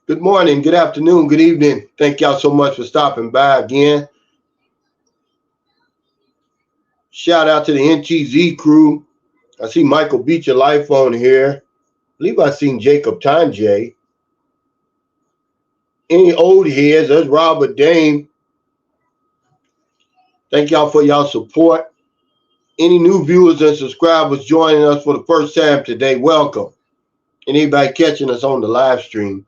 Good morning, good afternoon, good evening. Thank y'all so much for stopping by again. Shout out to the NTZ crew. I see Michael Beecher Life on here. I believe I seen Jacob Tanjay. Any old heads, there's Robert Dame. Thank y'all for y'all support. Any new viewers and subscribers joining us for the first time today, welcome. Anybody catching us on the live stream,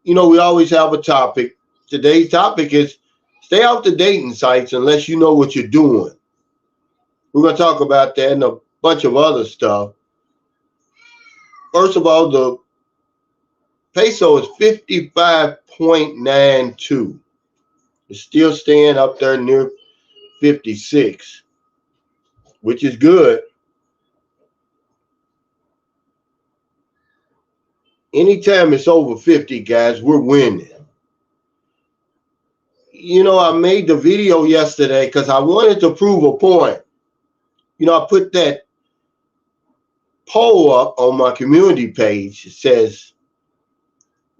you know, we always have a topic. Today's topic is stay off the dating sites unless you know what you're doing. We're going to talk about that and a bunch of other stuff. First of all, the peso is 55.92. It's still staying up there near 56, which is good. Anytime it's over 50, guys, we're winning. You know, I made the video yesterday because I wanted to prove a point. You know, I put that poll up on my community page. It says,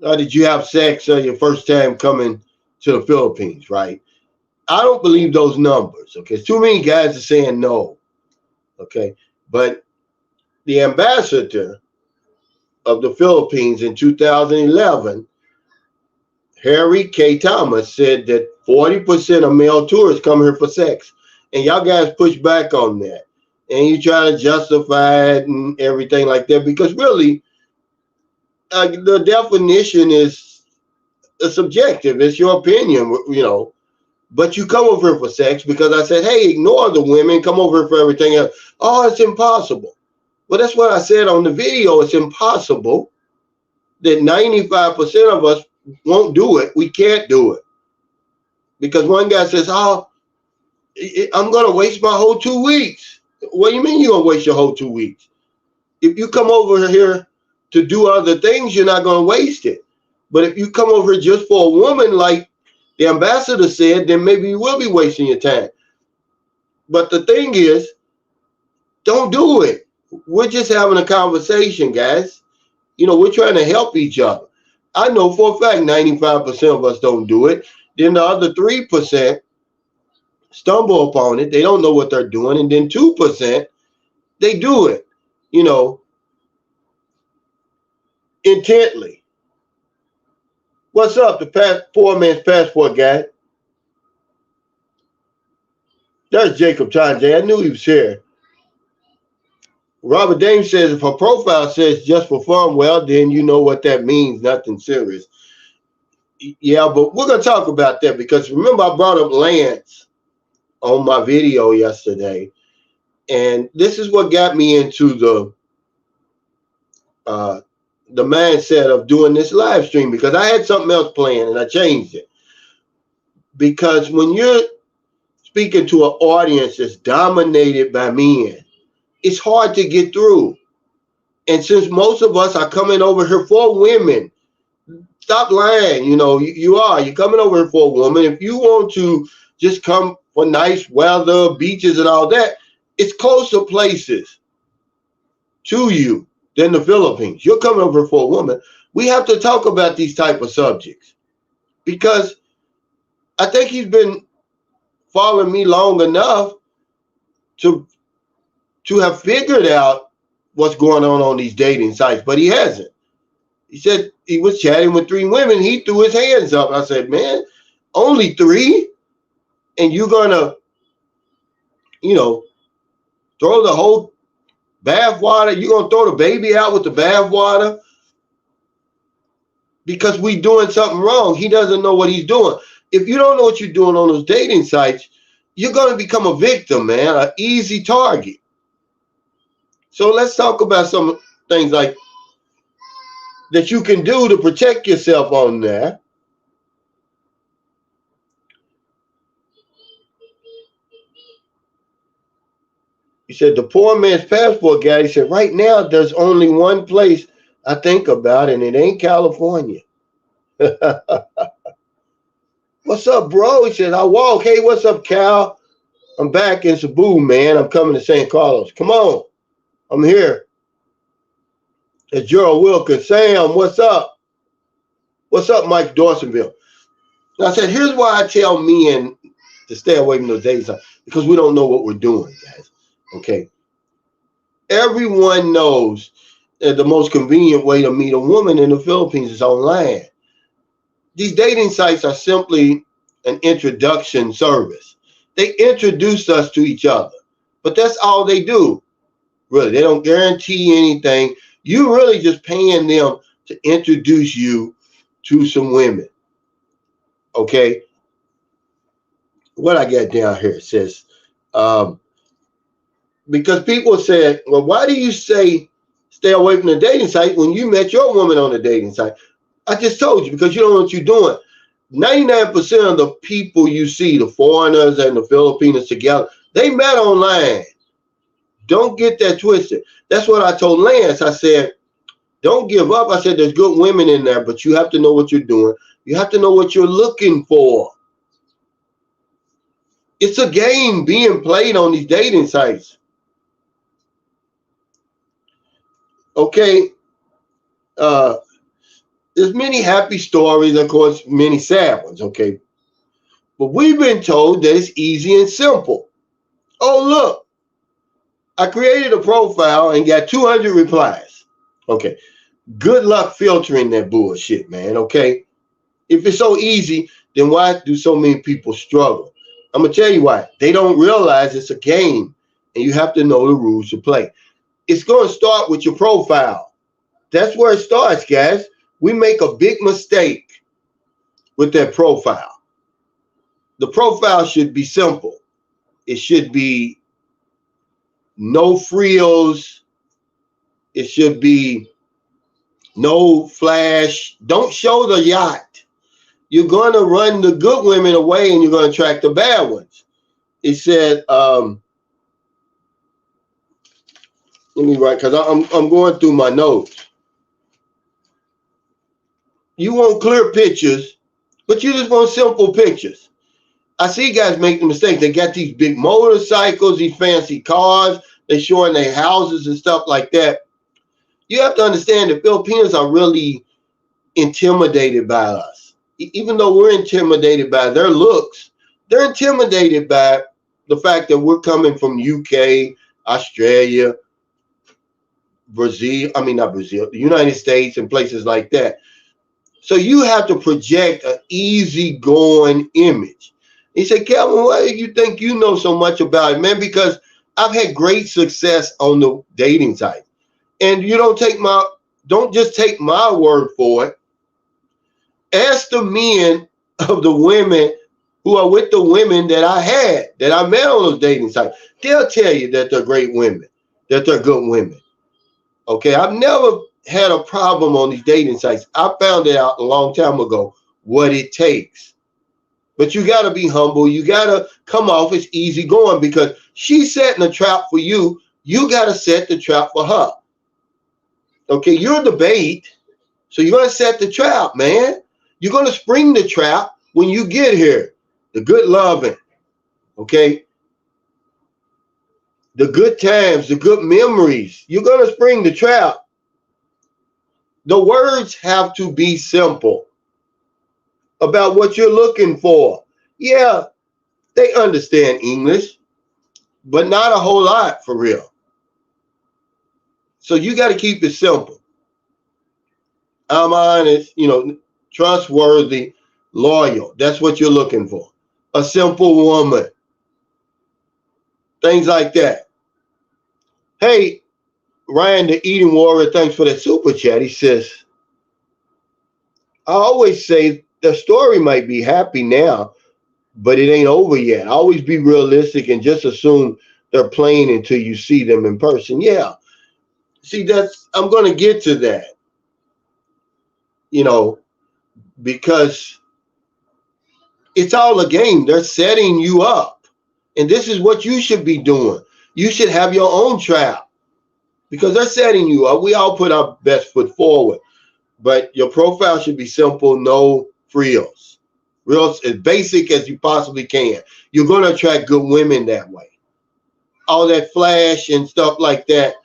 did you have sex your first time coming to the Philippines, right? I don't believe those numbers, okay? Too many guys are saying no, okay? But the ambassador of the Philippines in 2011, Harry K. Thomas, said that 40% of male tourists come here for sex. And y'all guys push back on that. And you try to justify it and everything like that because really, the definition is subjective. It's your opinion, you know. But you come over here for sex because I said, hey, ignore the women, come over here for everything else. Oh, it's impossible. Well, that's what I said on the video. It's impossible that 95% of us won't do it. We can't do it. Because one guy says, oh, I'm going to waste my whole 2 weeks. What do you mean you're going to waste your whole 2 weeks? If you come over here to do other things, you're not going to waste it. But if you come over here just for a woman, like the ambassador said, then maybe you will be wasting your time. But the thing is, don't do it. We're just having a conversation, guys. You know, we're trying to help each other. I know for a fact 95% of us don't do it. Then the other 3% stumble upon it. They don't know what they're doing. And then 2%, they do it, you know, intently. What's up, the poor man's passport guy? There's Jacob Tanjay. I knew he was here. Robert Dame says if her profile says just for fun, well, then you know what that means, nothing serious. Yeah, but we're going to talk about that because remember I brought up Lance on my video yesterday. And this is what got me into the mindset of doing this live stream because I had something else planned and I changed it. Because when you're speaking to an audience that's dominated by men, it's hard to get through. And since most of us are coming over here for women, stop lying. You know, you're coming over here for a woman. If you want to just come for nice weather, beaches and all that, it's closer places to you than the Philippines. You're coming over for a woman. We have to talk about these type of subjects because I think he's been following me long enough to have figured out what's going on these dating sites, but he hasn't. He said he was chatting with 3 women. He threw his hands up. I said, man, only 3? And you're going to, you know, throw the whole bath water. You're going to throw the baby out with the bath water because we doing something wrong. He doesn't know what he's doing. If you don't know what you're doing on those dating sites, you're going to become a victim, man, an easy target. So let's talk about some things like that you can do to protect yourself on there. He said, the poor man's passport guy, he said, right now there's only one place I think about, and it ain't California. What's up, bro? He said, I walk. Hey, what's up, Cal? I'm back in Cebu, man. I'm coming to St. Carlos. Come on. I'm here. It's Gerald Wilkins. Sam, what's up? What's up, Mike Dawsonville? And I said, here's why I tell men to stay away from those dating sites, because we don't know what we're doing, guys. Okay. Everyone knows that the most convenient way to meet a woman in the Philippines is online. These dating sites are simply an introduction service. They introduce us to each other, but that's all they do. Really, they don't guarantee anything. You really just paying them to introduce you to some women. Okay. What I got down here says, because people said, well, why do you say stay away from the dating site when you met your woman on the dating site? I just told you, because you don't know what you're doing. 99% of the people you see, the foreigners and the Filipinos together, they met online. Don't get that twisted. That's what I told Lance. I said, don't give up. I said, there's good women in there, but you have to know what you're doing. You have to know what you're looking for. It's a game being played on these dating sites. Okay. There's many happy stories, of course, many sad ones. Okay. But we've been told that it's easy and simple. Oh, look. I created a profile and got 200 replies. Okay. Good luck filtering that bullshit, man. Okay. If it's so easy, then why do so many people struggle? I'm going to tell you why. They don't realize it's a game and you have to know the rules to play. It's going to start with your profile. That's where it starts, guys. We make a big mistake with that profile. The profile should be simple. It should be no frills. It should be no flash. Don't show the yacht. You're going to run the good women away and you're going to attract the bad ones. It said, let me write, because I'm going through my notes. You want clear pictures, but you just want simple pictures. I see guys make the mistake. They got these big motorcycles, these fancy cars. They're showing their houses and stuff like that. You have to understand that Filipinos are really intimidated by us. Even though we're intimidated by their looks, they're intimidated by the fact that we're coming from UK, Australia, the United States and places like that. So you have to project an easygoing image. He said, Calvin, why do you think you know so much about it, man? Because I've had great success on the dating site. And you don't just take my word for it. Ask the men of the women who are with the women that I met on those dating sites. They'll tell you that they're great women, that they're good women. Okay, I've never had a problem on these dating sites. I found it out a long time ago what it takes. But you got to be humble. You got to come off as easy going, because she's setting a trap for you. You got to set the trap for her. Okay, you're the bait. So you're going to set the trap, man. You're going to spring the trap when you get here. The good loving. Okay. The good times, the good memories. You're going to spring the trap. The words have to be simple about what you're looking for. Yeah, they understand English, but not a whole lot for real. So you got to keep it simple. I'm honest, trustworthy, loyal. That's what you're looking for. A simple woman. Things like that. Hey, Ryan, the Eating Warrior, thanks for that super chat. He says, I always say the story might be happy now, but it ain't over yet. Always be realistic and just assume they're playing until you see them in person. Yeah. See, I'm going to get to that. Because it's all a game. They're setting you up. And this is what you should be doing. You should have your own trap, because they're setting you up. We all put our best foot forward, but your profile should be simple, no frills. Real as basic as you possibly can. You're going to attract good women that way. All that flash and stuff like that,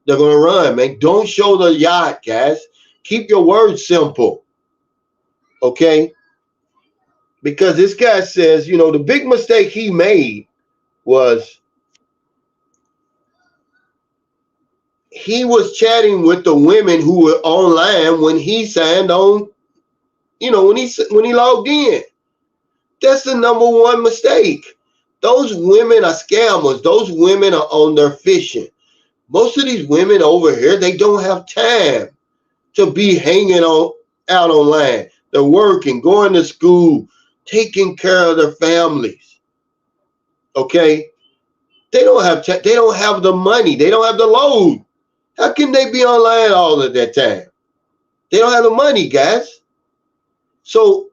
they're going to run, man. Don't show the yacht, guys. Keep your words simple. Okay? Because this guy says, the big mistake he made was he was chatting with the women who were online when he signed on, when he logged in. That's the number one mistake. Those women are scammers. Those women are on their fishing. Most of these women over here, they don't have time to be hanging out online. They're working, going to school, taking care of their families. Okay? They don't have the money. They don't have the load. How can they be online all of that time? They don't have the money, guys. So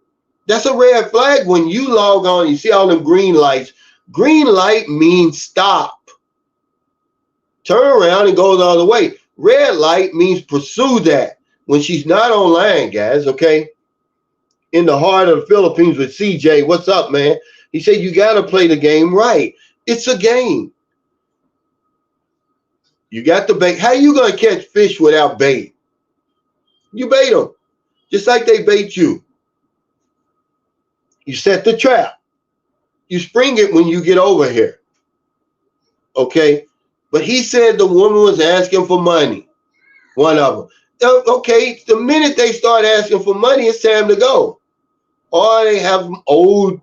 that's a red flag when you log on. You see all them green lights. Green light means stop. Turn around and go the other way. Red light means pursue that. When she's not online, guys, okay? In the heart of the Philippines with CJ. What's up, man? He said, you got to play the game right. It's a game. You got the bait. How you going to catch fish without bait? You bait them. Just like they bait you. You set the trap. You spring it when you get over here. Okay? But he said the woman was asking for money. One of them. Okay, the minute they start asking for money, it's time to go. Or they have old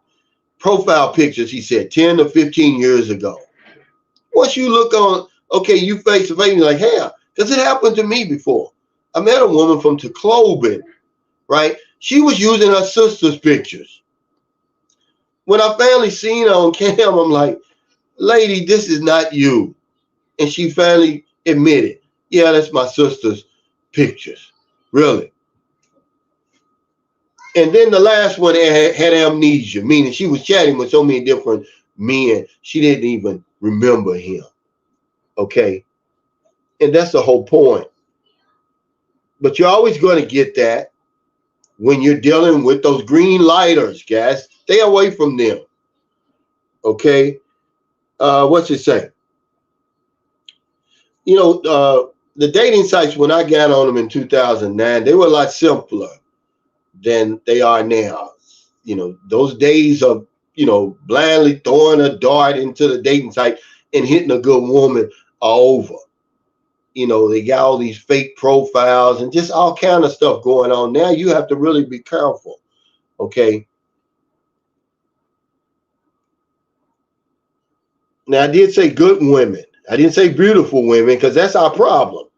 profile pictures, he said, 10 to 15 years ago. Once you look on, okay, you face to face, you're like, hey, because it happened to me before. I met a woman from Tacloban, right? She was using her sister's pictures. When I finally seen her on cam, I'm like, lady, this is not you. And she finally admitted, yeah, that's my sister's pictures. Really. And then the last one had amnesia, meaning she was chatting with so many different men, she didn't even remember him. Okay? And that's the whole point. But you're always going to get that when you're dealing with those green lighters, guys. Stay away from them. Okay? What's it say? The dating sites, when I got on them in 2009, they were a lot simpler than they are now. Those days of, blindly throwing a dart into the dating site and hitting a good woman are over. They got all these fake profiles and just all kind of stuff going on. Now you have to really be careful. Okay. Now I did say good women. I didn't say beautiful women because that's our problem.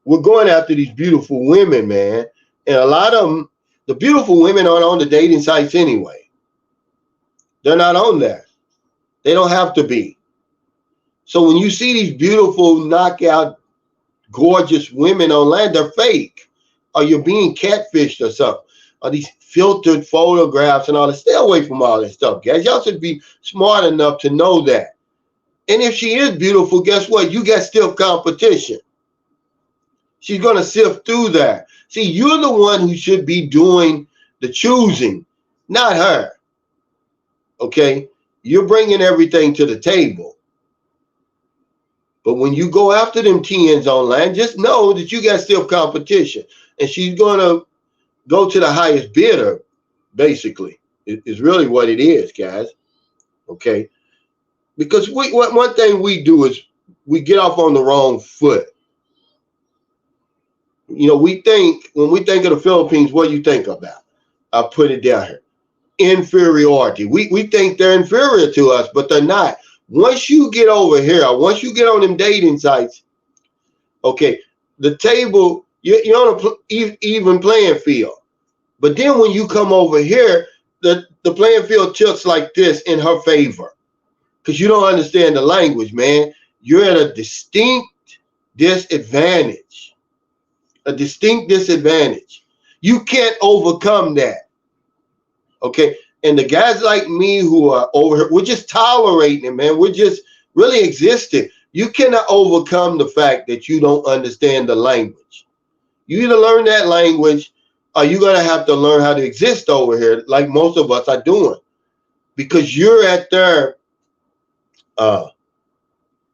We're going after these beautiful women, man. And a lot of them, the beautiful women aren't on the dating sites anyway. They're not on there. They don't have to be. So when you see these beautiful, knockout, gorgeous women online, they're fake. Or you're being catfished or something. Or these filtered photographs and all that. Stay away from all that stuff, guys. Y'all should be smart enough to know that. And if she is beautiful, guess what? You got stiff competition. She's going to sift through that. See, you're the one who should be doing the choosing, not her. Okay? You're bringing everything to the table. But when you go after them TNs online, just know that you got stiff competition. And she's going to go to the highest bidder, basically. Is really what it is, guys. Okay? Because one thing we do is we get off on the wrong foot. When we think of the Philippines, what do you think about? I'll put it down here. Inferiority. We think they're inferior to us, but they're not. Once you get over here, once you get on them dating sites, okay, the table, you're on an even playing field. But then when you come over here, the playing field tilts like this in her favor. Because you don't understand the language, man. You're at a distinct disadvantage. A distinct disadvantage. You can't overcome that. Okay? And the guys like me who are over here, we're just tolerating it, man. We're just really existing. You cannot overcome the fact that you don't understand the language. You either learn that language or you're going to have to learn how to exist over here like most of us are doing. Because you're at their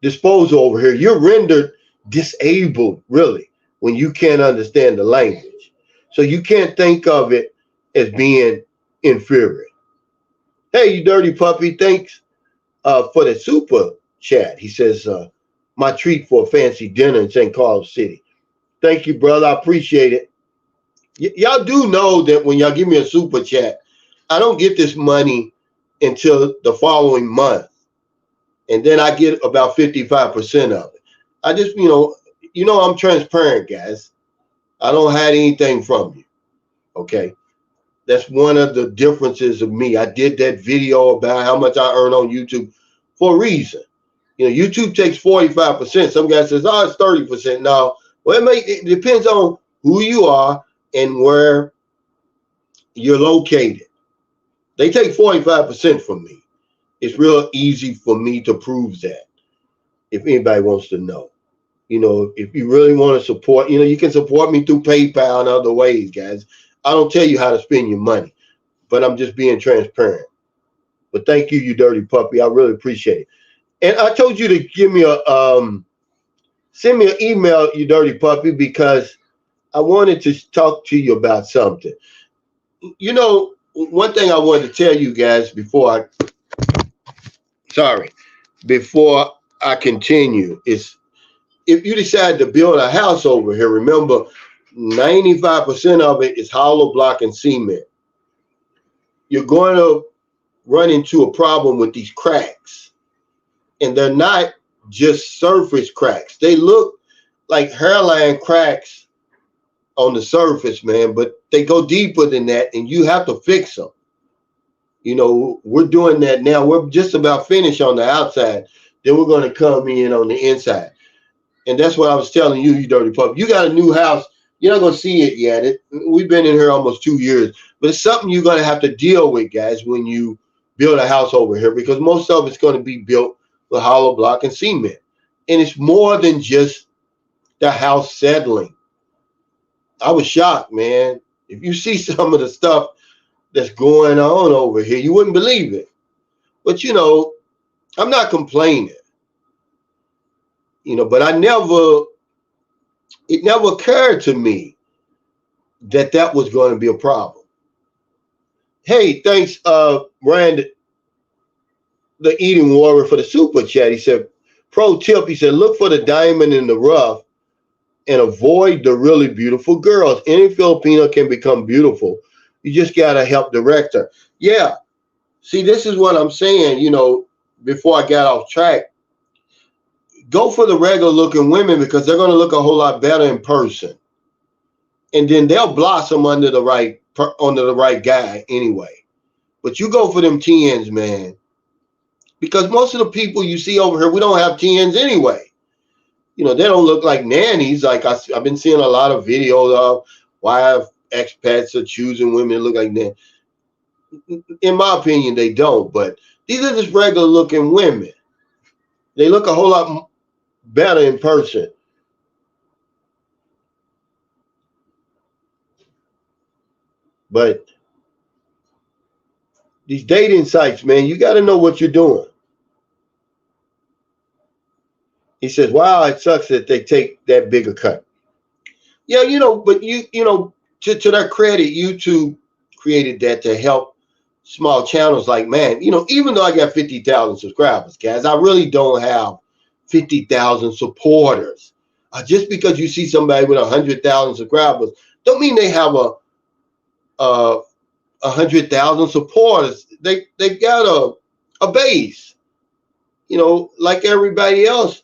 disposal over here. You're rendered disabled, really, when you can't understand the language. So you can't think of it as being inferior. Hey, you dirty puppy, thanks for the super chat. He says, my treat for a fancy dinner in St. Carlos City. Thank you, brother. I appreciate it. Y'all do know that when y'all give me a super chat, I don't get this money until the following month. And then I get about 55% of it. I just, I'm transparent, guys. I don't hide anything from you. Okay. That's one of the differences of me. I did that video about how much I earn on YouTube for a reason. YouTube takes 45%. Some guy says, oh, it's 30%. No, well, it depends on who you are and where you're located. They take 45% from me. It's real easy for me to prove that if anybody wants to know. If you really want to support, you can support me through PayPal and other ways, guys. I don't tell you how to spend your money, but I'm just being transparent. But thank you, you dirty puppy. I really appreciate it. And I told you to give me send me an email, you dirty puppy, because I wanted to talk to you about something. One thing I wanted to tell you guys before I continue is, if you decide to build a house over here, remember 95% of it is hollow block and cement. You're going to run into a problem with these cracks. And they're not just surface cracks. They look like hairline cracks on the surface, man, but they go deeper than that, and you have to fix them. We're doing that now. We're just about finished on the outside. Then we're going to come in on the inside. And that's what I was telling you, you dirty puppy. You got a new house. You're not going to see it yet. We've been in here almost 2 years. But it's something you're going to have to deal with, guys, when you build a house over here, because most of it's going to be built with hollow block and cement. And it's more than just the house settling. I was shocked, man. If you see some of the stuff that's going on over here, you wouldn't believe it. But, I'm not complaining. But it never occurred to me that was going to be a problem. Hey, thanks, Rand, the eating warrior, for the super chat. He said, pro tip, he said, look for the diamond in the rough and avoid the really beautiful girls. Any Filipino can become beautiful. You just got to help direct her. Yeah. See, this is what I'm saying, before I got off track. Go for the regular looking women, because they're going to look a whole lot better in person. And then they'll blossom under the right guy anyway. But you go for them 10s, man. Because most of the people you see over here, we don't have 10s anyway. They don't look like nannies. Like I've been seeing a lot of videos of why expats are choosing women that look like nannies. In my opinion, they don't. But these are just regular looking women. They look a whole lot better in person. But these dating sites, man, you got to know what you're doing. He says, wow, it sucks that they take that bigger cut. Yeah, but to their credit, YouTube created that to help small channels like, man, even though I got 50,000 subscribers, guys, I really don't have 50,000 supporters. Just because you see somebody with 100,000 subscribers, don't mean they have 100,000 supporters. They've got a base, like everybody else.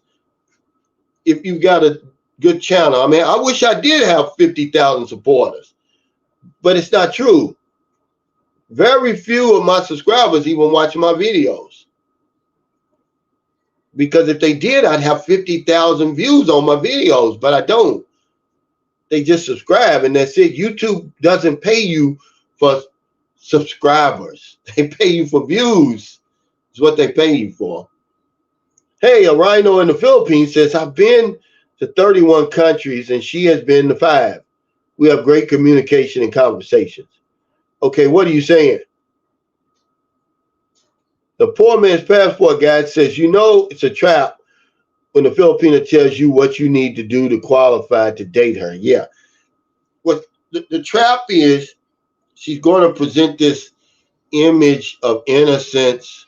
If you've got a good channel, I mean, I wish I did have 50,000 supporters, but it's not true. Very few of my subscribers even watch my videos. Because if they did, I'd have 50,000 views on my videos, but I don't. They just subscribe, and that's it. YouTube doesn't pay you for subscribers. They pay you for views. Is what they pay you for. Hey, a rhino in the Philippines says, I've been to 31 countries, and she has been to 5. We have great communication and conversations. Okay, what are you saying? The poor man's passport guide says, it's a trap when the Filipino tells you what you need to do to qualify to date her. Yeah. What the trap is, she's going to present this image of innocence.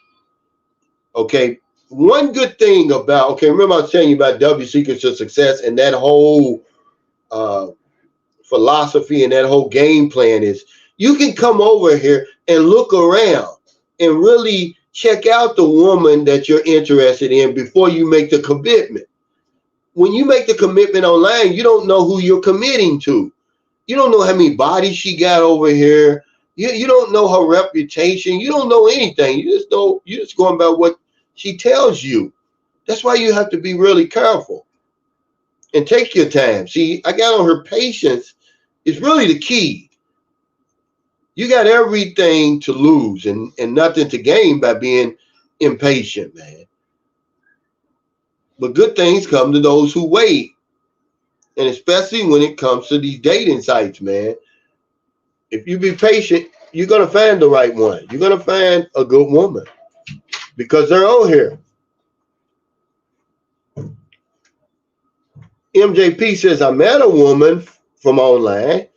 Okay. One good thing about, okay, remember I was telling you about W Secrets to Success, and that whole philosophy and that whole game plan is you can come over here and look around and really check out the woman that you're interested in before you make the commitment. When you make the commitment online, you don't know who you're committing to. You don't know how many bodies she got over here. You don't know her reputation. You don't know anything. You're just going by what she tells you. That's why you have to be really careful and take your time. See, I got on her patience is really the key. You got everything to lose and nothing to gain by being impatient, man. But good things come to those who wait. And especially when it comes to these dating sites, man. If you be patient, you're going to find the right one. You're going to find a good woman because they're on here. MJP says, I met a woman from online.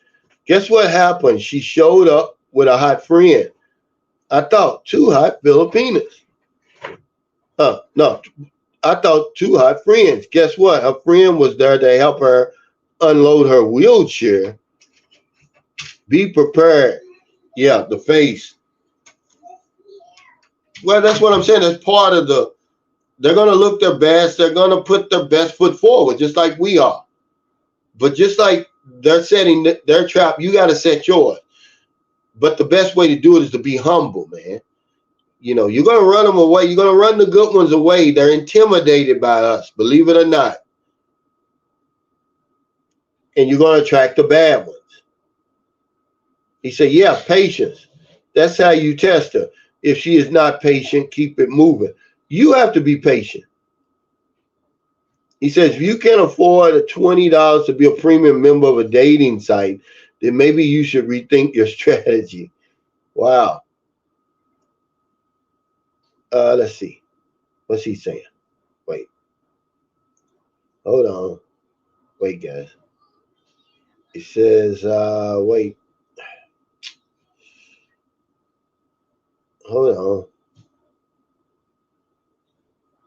Guess what happened? She showed up with a hot friend. I thought 2 hot Filipinas. No, I thought 2 hot friends. Guess what? Her friend was there to help her unload her wheelchair. Be prepared. Yeah, the face. Well, that's what I'm saying. That's part of they're going to look their best. They're going to put their best foot forward, just like we are. But just like they're setting their trap, you got to set yours. But the best way to do it is to be humble, man. You know, you're going to run them away. You're going to run the good ones away. They're intimidated by us, believe it or not. And you're going to attract the bad ones. He said, yeah, patience. That's how you test her. If she is not patient, keep it moving. You have to be patient. He says, if you can afford $20 to be a premium member of a dating site, then maybe you should rethink your strategy. Wow. Let's see. What's he saying? Wait. Hold on. Wait, guys. It says, wait. Hold on.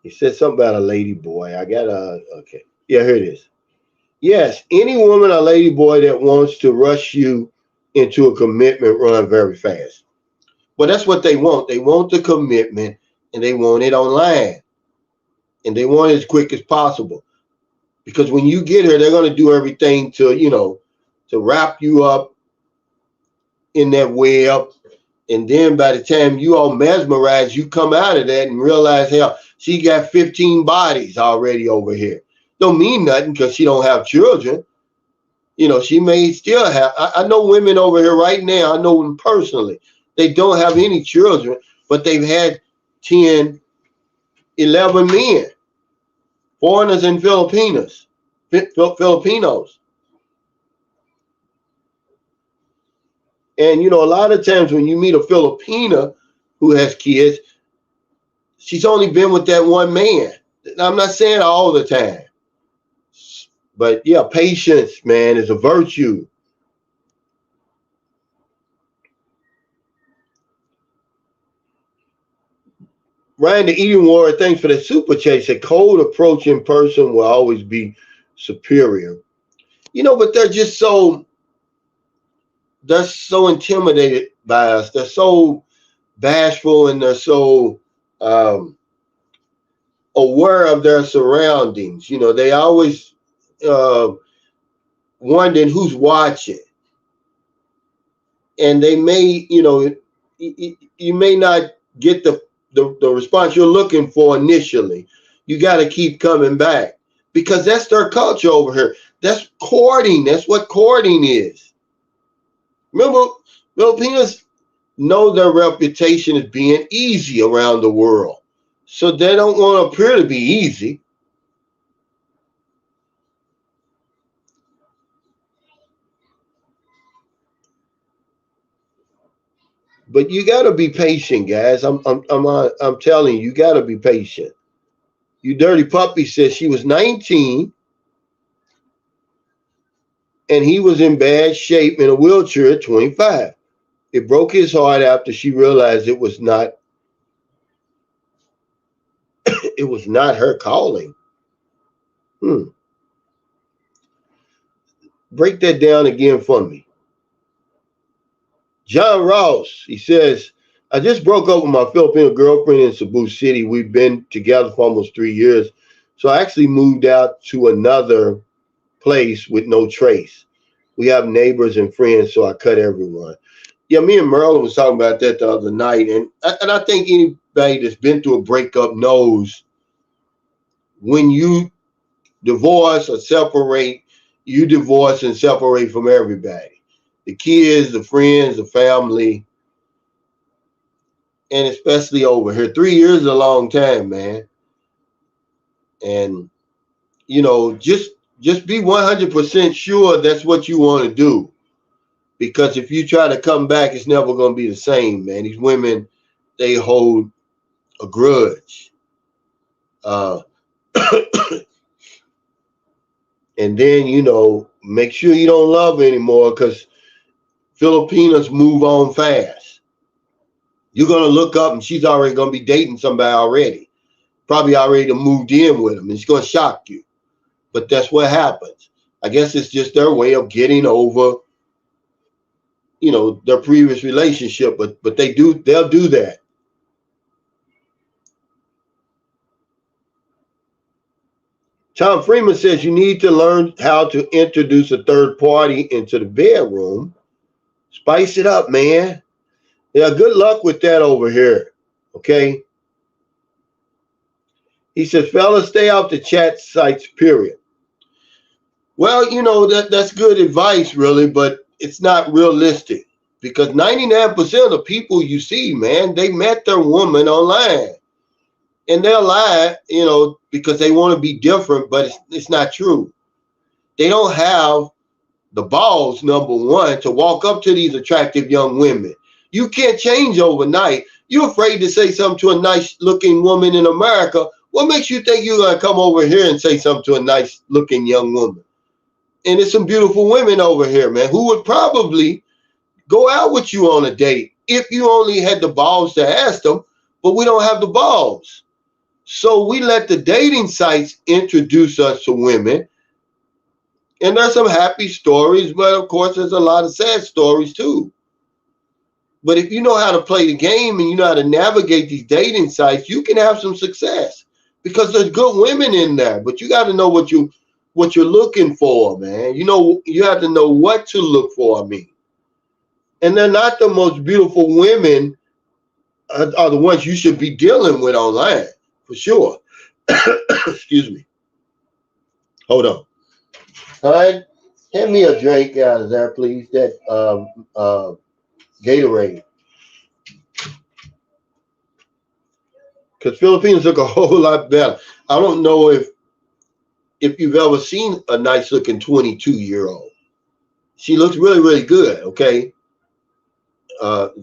He said something about a lady boy. Okay. Yeah, here it is. Yes, any woman or lady boy that wants to rush you into a commitment run very fast. Well, that's what they want. They want the commitment and they want it online. And they want it as quick as possible. Because when you get her, they're going to do everything to wrap you up in that web. And then by the time you all mesmerized, you come out of that and realize, hell, she got 15 bodies already over here. Don't mean nothing because she don't have children. You know, she may still have. I know women over here right now. I know them personally. They don't have any children, but they've had 10, 11 men, foreigners and Filipinos. And, a lot of times when you meet a Filipina who has kids, she's only been with that one man. I'm not saying all the time. But, yeah, patience, man, is a virtue. Ryan the Eating Warrior, thanks for the super chat. Said cold approach in person will always be superior. But they're just so intimidated by us. They're so bashful and they're so aware of their surroundings. They always wondering who's watching. And they may, you may not get the response you're looking for initially. You got to keep coming back because that's their culture over here. That's courting. That's what courting is. Remember, Filipinos know their reputation as being easy around the world. So they don't want to appear to be easy. But you got to be patient, guys. I'm telling you, you got to be patient. You dirty puppy says she was 19 and he was in bad shape in a wheelchair at 25. It broke his heart after she realized it was not her calling. Break that down again for me. John Ross, he says, I just broke up with my Filipino girlfriend in Cebu City. We've been together for almost 3 years. So I actually moved out to another place with no trace. We have neighbors and friends, so I cut everyone. Yeah, me and Merlin was talking about that the other night. And I think anybody that's been through a breakup knows when you divorce or separate, you divorce and separate from everybody. The kids, the friends, the family, and especially over here. 3 years is a long time, man. And, you know, just be 100% sure that's what you want to do. Because if you try to come back, it's never going to be the same, man. These women, they hold a grudge. And then, you know, make sure you don't love anymore, because Filipinos move on fast. You're going to look up and she's already going to be dating somebody already. Probably already moved in with them. And it's going to shock you. But that's what happens. I guess it's just their way of getting over, you know, their previous relationship. But they'll do that. Tom Freeman says you need to learn how to introduce a third party into the bedroom. Spice it up, man. Yeah, good luck with that over here. Okay. He says, fellas, stay off the chat sites, period. Well, you know, that's good advice, really, but it's not realistic, because 99% of the people you see, man, they met their woman online. And they'll lie, you know, because they want to be different, but it's not true. They don't have the balls, number one, to walk up to these attractive young women. You can't change overnight. You're afraid to say something to a nice looking woman in America. What makes you think you're going to come over here and say something to a nice looking young woman? And there's some beautiful women over here, man, who would probably go out with you on a date if you only had the balls to ask them, but we don't have the balls. So we let the dating sites introduce us to women. And there's some happy stories, but of course there's a lot of sad stories too. But if you know how to play the game and you know how to navigate these dating sites, you can have some success, because there's good women in there. But you got to know what you're looking for, man. You know, you have to know what to look for, I mean. And they're not the most beautiful women are the ones you should be dealing with online, for sure. Excuse me. Hold on. All right. Hand me a drink out of there, please. That Gatorade. Because Filipinos look a whole lot better. I don't know if you've ever seen a nice looking 22-year-old. She looks really, really good, okay?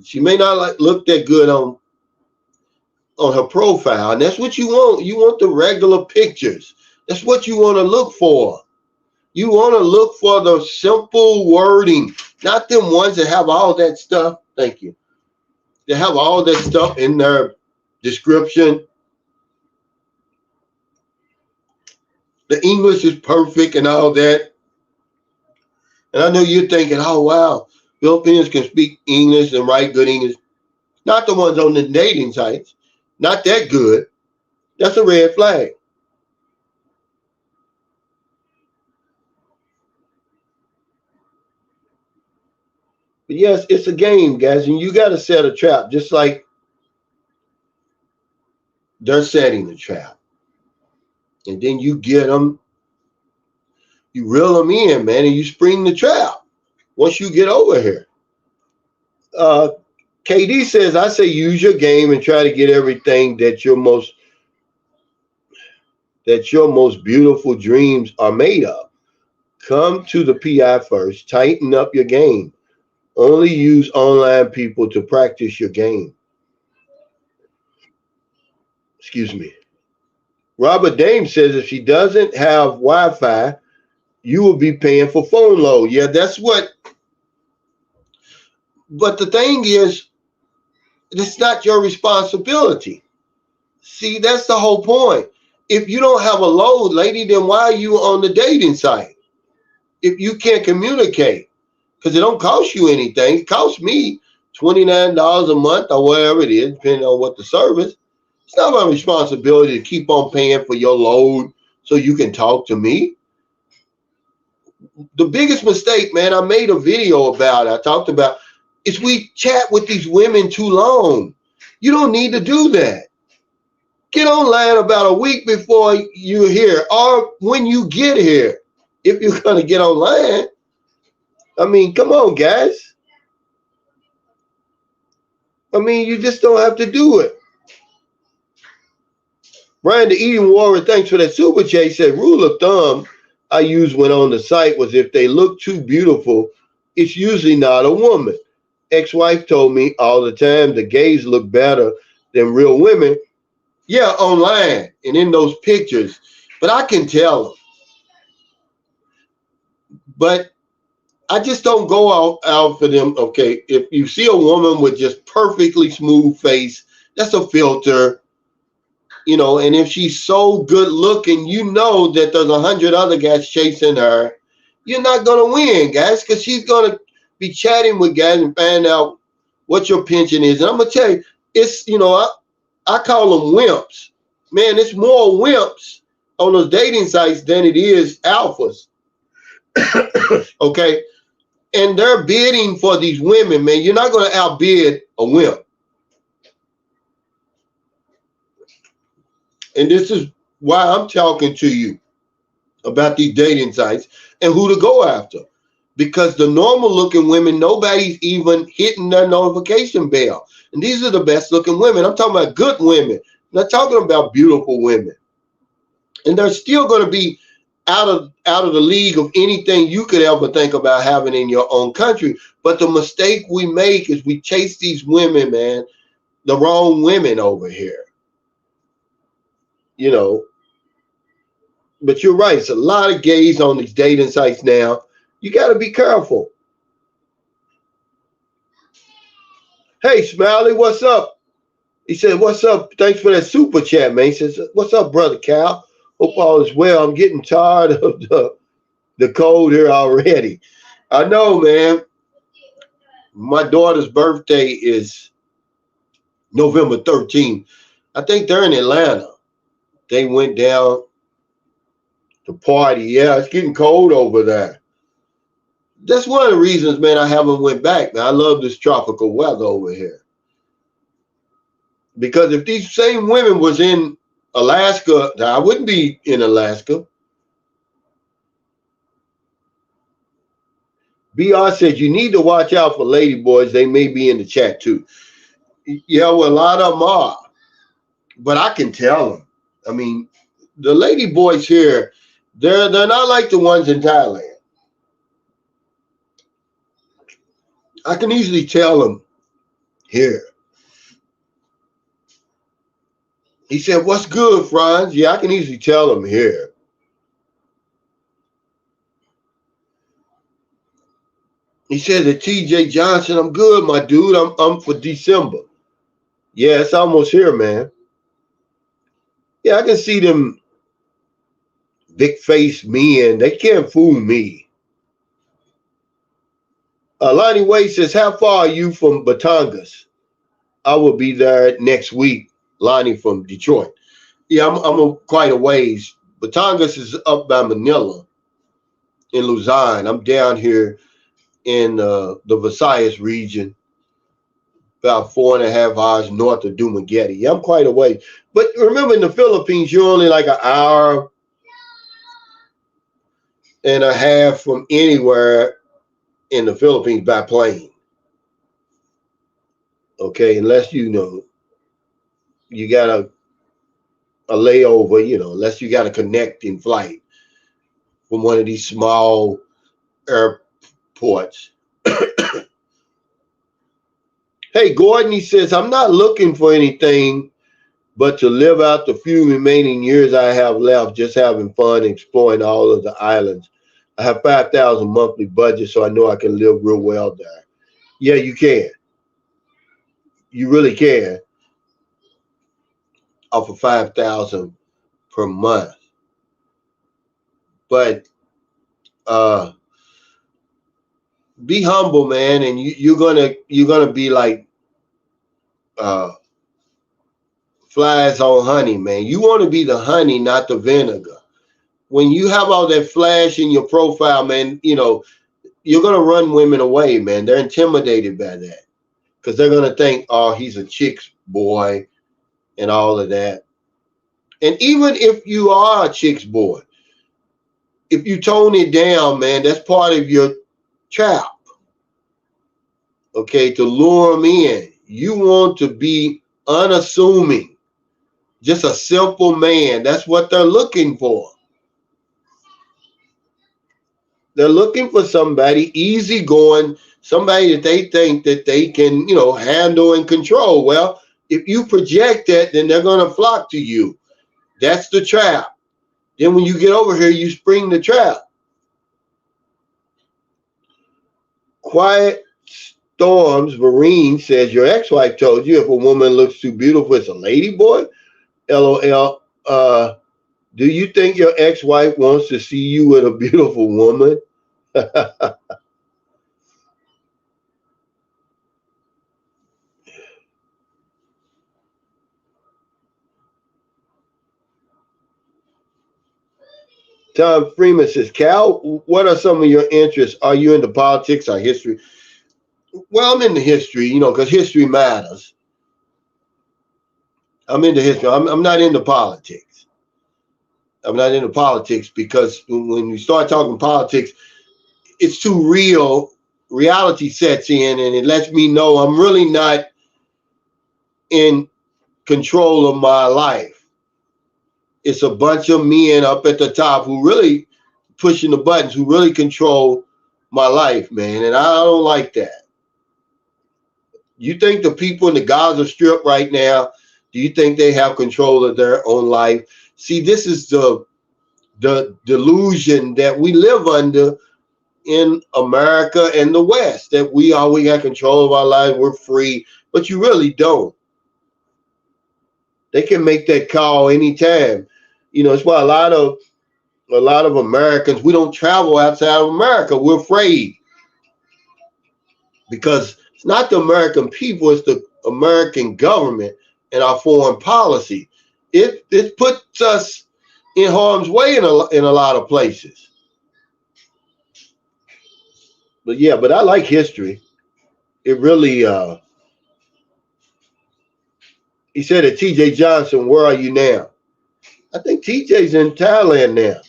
She may not look that good on her profile, and that's what you want. You want the regular pictures. That's what you want to look for. You want to look for the simple wording, not them ones that have all that stuff. Thank you. They have all that stuff in their description. The English is perfect and all that. And I know you're thinking, oh, wow, Filipinos can speak English and write good English. Not the ones on the dating sites. Not that good. That's a red flag. But yes, it's a game, guys, and you got to set a trap, just like they're setting the trap. And then you get them, you reel them in, man, and you spring the trap once you get over here. KD says, I say use your game and try to get everything that your most beautiful dreams are made of. Come to the PI first. Tighten up your game. Only use online people to practice your game. Excuse me. Robert Dame says if she doesn't have Wi-Fi, you will be paying for phone load. Yeah, that's what But the thing is, it's not your responsibility. See, that's the whole point. If you don't have a load, lady, then why are you on the dating site? If you can't communicate, because it don't cost you anything. It costs me $29 a month or whatever it is, depending on what the service. It's not my responsibility to keep on paying for your load so you can talk to me. The biggest mistake, man, I made a video about it. I talked about is we chat with these women too long. You don't need to do that. Get online about a week before you're here or when you get here. If you're going to get online, I mean, come on, guys. I mean, you just don't have to do it. Brian the Eden Warrior, thanks for that super chat. He said, rule of thumb I used when on the site was if they look too beautiful, it's usually not a woman. Ex-wife told me all the time the gays look better than real women. Yeah, online and in those pictures. But I can tell them. But I just don't go out for them. Okay, if you see a woman with just perfectly smooth face, that's a filter. You know, and if she's so good looking, you know that there's 100 other guys chasing her. You're not going to win, guys, because she's going to be chatting with guys and find out what your pension is. And I'm going to tell you, it's, you know, I call them wimps. Man, it's more wimps on those dating sites than it is alphas. Okay? And they're bidding for these women, man. You're not going to outbid a wimp. And this is why I'm talking to you about these dating sites and who to go after. Because the normal looking women, nobody's even hitting their notification bell. And these are the best looking women. I'm talking about good women. I'm not talking about beautiful women. And they're still going to be out of the league of anything you could ever think about having in your own country. But the mistake we make is we chase these women, man, the wrong women over here. You know, but you're right. It's a lot of gays on these dating sites now. You got to be careful. Hey, Smiley, what's up? He said, what's up? Thanks for that super chat, man. He says, what's up, brother Cal? Hope all is well. I'm getting tired of the cold here already. I know, man. My daughter's birthday is November 13th. I think they're in Atlanta. They went down to party. Yeah, it's getting cold over there. That's one of the reasons, man, I haven't went back. Man, I love this tropical weather over here. Because if these same women was in Alaska, I wouldn't be in Alaska. BR said you need to watch out for lady boys. They may be in the chat too. Yeah, well, a lot of them are. But I can tell them. I mean, the lady boys here, they're not like the ones in Thailand. I can easily tell them here. He said, what's good, Franz? Yeah, I can easily tell them here. He said to TJ Johnson, I'm good, my dude. I'm for December. Yeah, it's almost here, man. Yeah, I can see them big-faced men. They can't fool me. Lonnie Wade says, how far are you from Batangas? I will be there next week. Lonnie from Detroit. Yeah, I'm quite a ways. Batangas is up by Manila in Luzon. I'm down here in the Visayas region, about 4.5 hours north of Dumaguete. Yeah, I'm quite a way. But remember, in the Philippines, you're only like an hour and a half from anywhere in the Philippines by plane. Okay, unless you know you got a layover, you know, unless you got a connecting flight from one of these small airports. Hey, Gordon, he says, I'm not looking for anything but to live out the few remaining years I have left, just having fun, exploring all of the islands. I have $5,000 monthly budget, so I know I can live real well there. Yeah, you can. You really can. Off of 5,000 per month. But uh be humble, man, and you're gonna be like uh flies on honey, man. You want to be the honey, not the vinegar. When you have all that flash in your profile, man, you're gonna run women away, man. They're intimidated by that because they're gonna think, oh, he's a chick's boy and all of that. And even if you are a chick's boy, if you tone it down, man, that's part of your trap. Okay, to lure them in. You want to be unassuming, just a simple man. That's what they're looking for. They're looking for somebody easygoing, somebody that they think that they can, handle and control. Well, if you project that, then they're going to flock to you. That's the trap. Then when you get over here, you spring the trap. Quiet Storms Marine says, your ex-wife told you if a woman looks too beautiful, it's a lady boy? LOL. Do you think your ex-wife wants to see you with a beautiful woman? Tom Freeman says, Cal, what are some of your interests? Are you into politics or history? Well, I'm into history, because history matters. I'm into history. I'm not into politics. I'm not into politics because when you start talking politics, it's too real. Reality sets in and it lets me know I'm really not in control of my life. It's a bunch of men up at the top who really pushing the buttons, who really control my life, man. And I don't like that. You think the people in the Gaza Strip right now, do you think they have control of their own life? See, this is the delusion that we live under in America and the West, that we got control of our lives, we're free, but you really don't. They can make that call anytime. It's why a lot of Americans, we don't travel outside of America. We're afraid because it's not the American people, it's the American government and our foreign policy. It puts us in harm's way in a lot of places. But I like history. It really he said to TJ Johnson, where are you now? I think TJ's in Thailand now.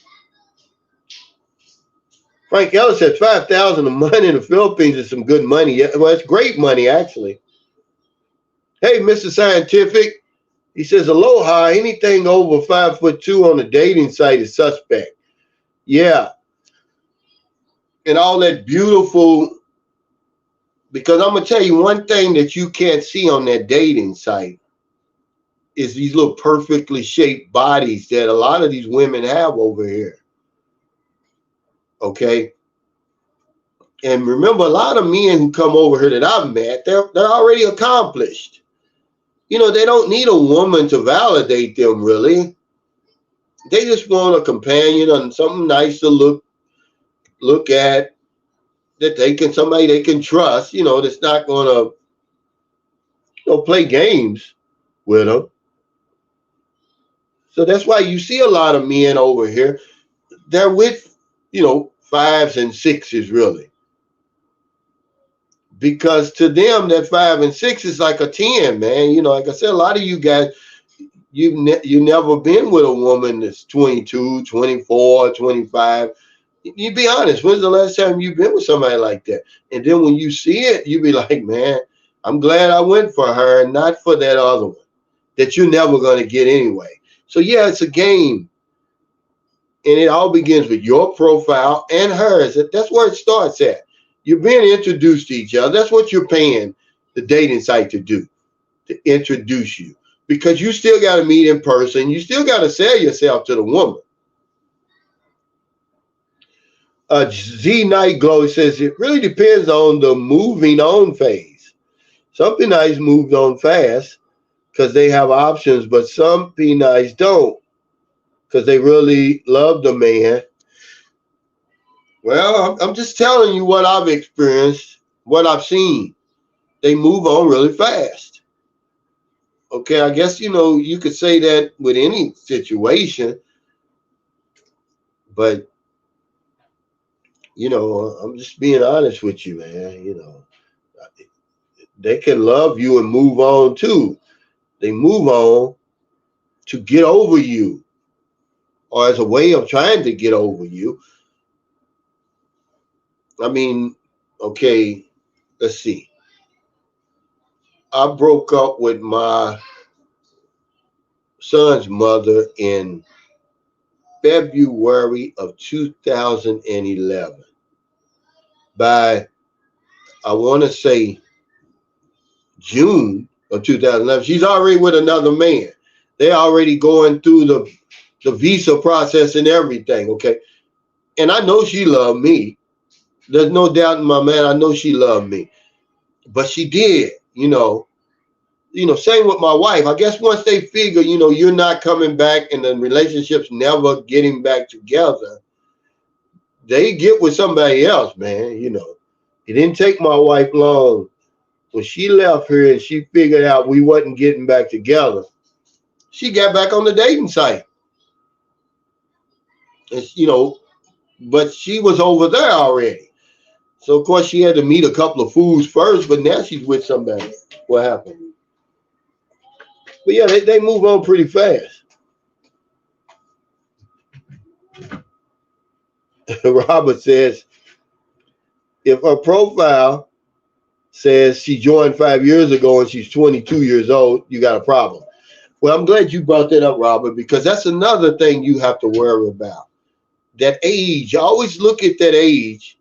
Frank Ellis said 5,000 a month in the Philippines is some good money. Yeah, well, it's great money, actually. Hey, Mr. Scientific. He says, aloha, anything over 5'2" on a dating site is suspect. Yeah. And all that beautiful, because I'm going to tell you one thing that you can't see on that dating site is these little perfectly shaped bodies that a lot of these women have over here. Okay. And remember, a lot of men who come over here that I've met, they're already accomplished. They don't need a woman to validate them, really. They just want a companion and something nice to look at, that somebody they can trust, that's not going to play games with them. So that's why you see a lot of men over here. They're with, 5s and 6s, really. Because to them, that 5 and 6 is like a 10, man. Like I said, a lot of you guys, you've never been with a woman that's 22, 24, 25. You be honest, when's the last time you've been with somebody like that? And then when you see it, you be like, man, I'm glad I went for her and not for that other one that you're never going to get anyway. So yeah, it's a game. And it all begins with your profile and hers. That's where it starts at. You're being introduced to each other. That's what you're paying the dating site to do, to introduce you. Because you still got to meet in person. You still got to sell yourself to the woman. Z Night Glow says it really depends on the moving on phase. Some P-Nights moved on fast because they have options, but some P-Nights don't because they really love the man. Well, I'm just telling you what I've experienced, what I've seen. They move on really fast. Okay, I guess, you could say that with any situation, but, I'm just being honest with you, man. They can love you and move on too. They move on to get over you or as a way of trying to get over you. I mean, okay, let's see. I broke up with my son's mother in February of 2011. By, I want to say, June of 2011, she's already with another man. They're already going through the visa process and everything, okay? And I know she loved me. There's no doubt in my mind. I know she loved me. But she did, same with my wife. I guess once they figure, you're not coming back and the relationship's never getting back together, they get with somebody else, man. It didn't take my wife long. When she left here and she figured out we wasn't getting back together, she got back on the dating site. And, but she was over there already. So, of course, she had to meet a couple of fools first, but now she's with somebody. What happened? But, yeah, they move on pretty fast. Robert says, if her profile says she joined 5 years ago and she's 22 years old, you got a problem. Well, I'm glad you brought that up, Robert, because that's another thing you have to worry about. That age, always look at that age.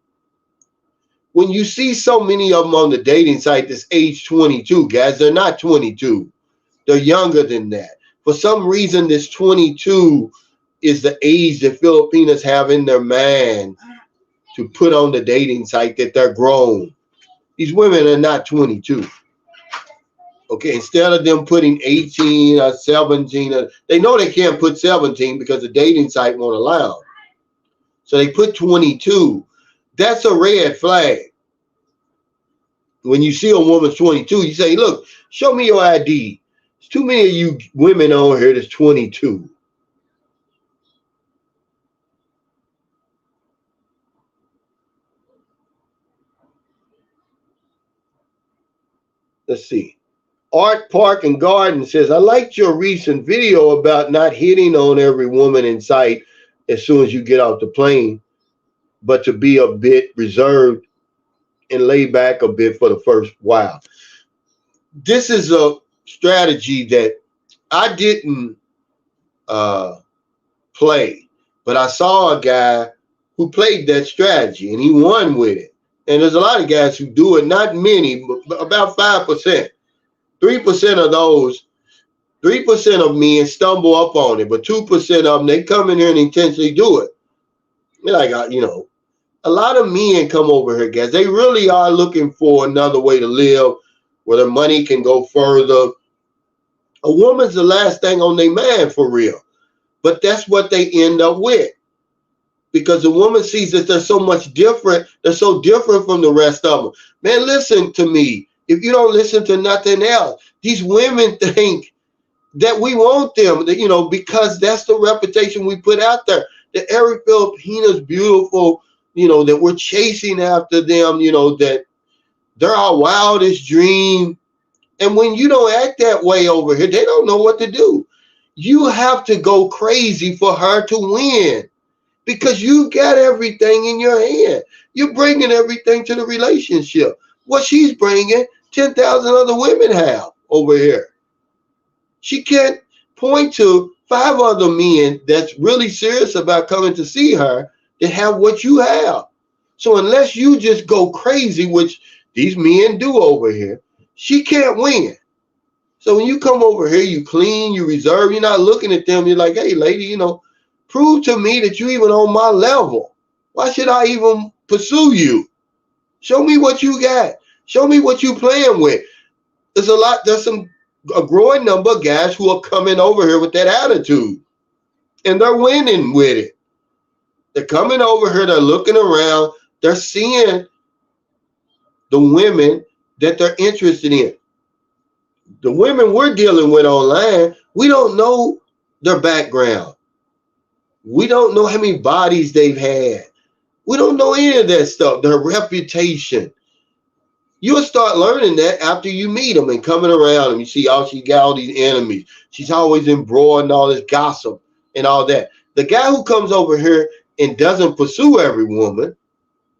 When you see so many of them on the dating site that's age 22, guys, they're not 22. They're younger than that. For some reason, this 22 is the age that Filipinos have in their mind to put on the dating site that they're grown. These women are not 22. Okay, instead of them putting 18 or 17, they know they can't put 17 because the dating site won't allow them. So they put 22. That's a red flag. When you see a woman's 22, you say, look, show me your ID. There's too many of you women on here that's 22. Let's see. Art Park and Garden says, I liked your recent video about not hitting on every woman in sight as soon as you get off the plane, but to be a bit reserved and lay back a bit for the first while. This is a strategy that I didn't play, but I saw a guy who played that strategy and he won with it. And there's a lot of guys who do it, not many, but about 5%. 3% of those, 3% of men stumble up on it, but 2% of them, they come in here and intentionally do it. Like, a lot of men come over here, guys. They really are looking for another way to live where their money can go further. A woman's the last thing on their mind for real. But that's what they end up with. Because the woman sees that they're so much different. They're so different from the rest of them. Man, listen to me. If you don't listen to nothing else, these women think that we want them, because that's the reputation we put out there. That every Filipino's beautiful, that we're chasing after them, that they're our wildest dream. And when you don't act that way over here, they don't know what to do. You have to go crazy for her to win because you got everything in your hand. You're bringing everything to the relationship. What she's bringing, 10,000 other women have over here. She can't point to 5 other men that's really serious about coming to see her that have what you have. So unless you just go crazy, which these men do over here, she can't win. So when you come over here, you clean, you reserve, you're not looking at them. You're like, hey, lady, prove to me that you even on my level. Why should I even pursue you? Show me what you got. Show me what you playing with. There's a growing number of guys who are coming over here with that attitude. And they're winning with it. They're coming over here, they're looking around, they're seeing the women that they're interested in. The women we're dealing with online, we don't know their background. We don't know how many bodies they've had. We don't know any of that stuff, their reputation. You'll start learning that after you meet them and coming around and you see, oh, she got all these enemies. She's always embroiled in all this gossip and all that. The guy who comes over here and doesn't pursue every woman,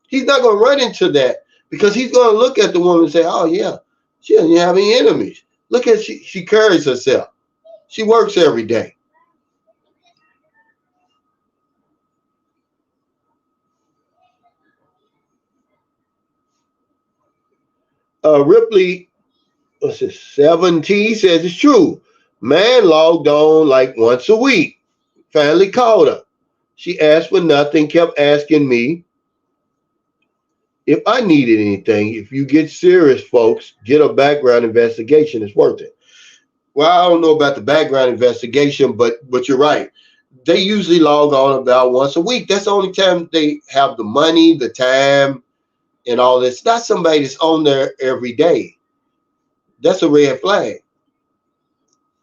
he's not going to run into that because he's going to look at the woman and say, oh, yeah, she doesn't have any enemies. Look at she carries herself. She works every day. Ripley, what's it, 7T says it's true. Man logged on like once a week. Finally called her. She asked for nothing, kept asking me if I needed anything. If you get serious, folks, get a background investigation. It's worth it. Well, I don't know about the background investigation, but you're right. They usually log on about once a week. That's the only time they have the money, the time, and all this. Not somebody that's on there every day. That's a red flag.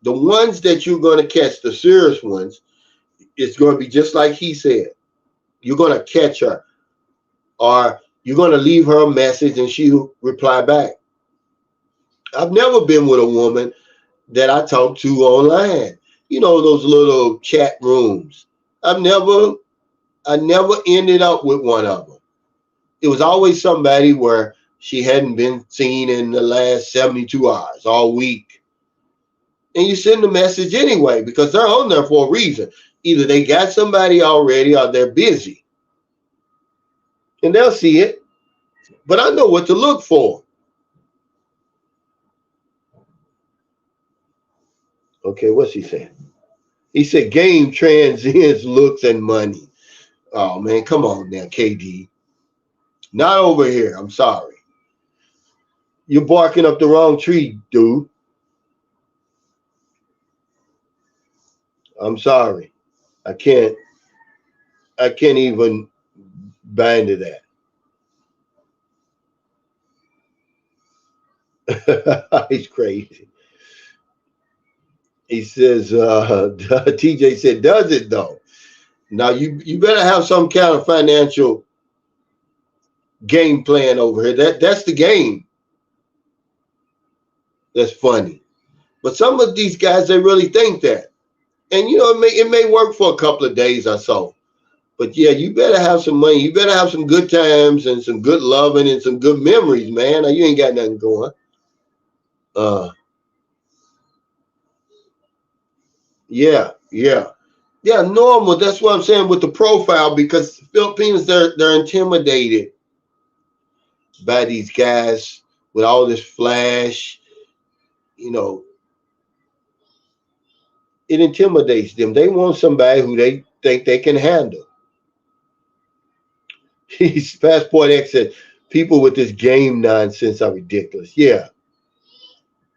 The ones that you're going to catch, the serious ones, it's going to be just like he said. You're going to catch her, or you're going to leave her a message and she'll reply back. I've never been with a woman that I talked to online. You know, those little chat rooms. I never ended up with one of them. It was always somebody where she hadn't been seen in the last 72 hours, all week. And you send the message anyway because they're on there for a reason. Either they got somebody already or they're busy. And they'll see it. But I know what to look for. Okay, what's he saying? He said game transcends looks and money. Oh, man, come on now, KD. Not over here. I'm sorry. You're barking up the wrong tree, dude. I'm sorry. I can't even bind to that. He's crazy. He says, TJ said, does it though? Now you better have some kind of financial game plan over here. That's the game. That's funny. But some of these guys, they really think that. And you know, it may work for a couple of days or so. But yeah, you better have some money. You better have some good times and some good loving and some good memories, man. Now, you ain't got nothing going. Yeah. Normal. That's what I'm saying with the profile, because Filipinos, they're intimidated by these guys with all this flash. You know, it intimidates them. They want somebody who they think they can handle. He's Passport X said, people with this game nonsense are ridiculous. Yeah,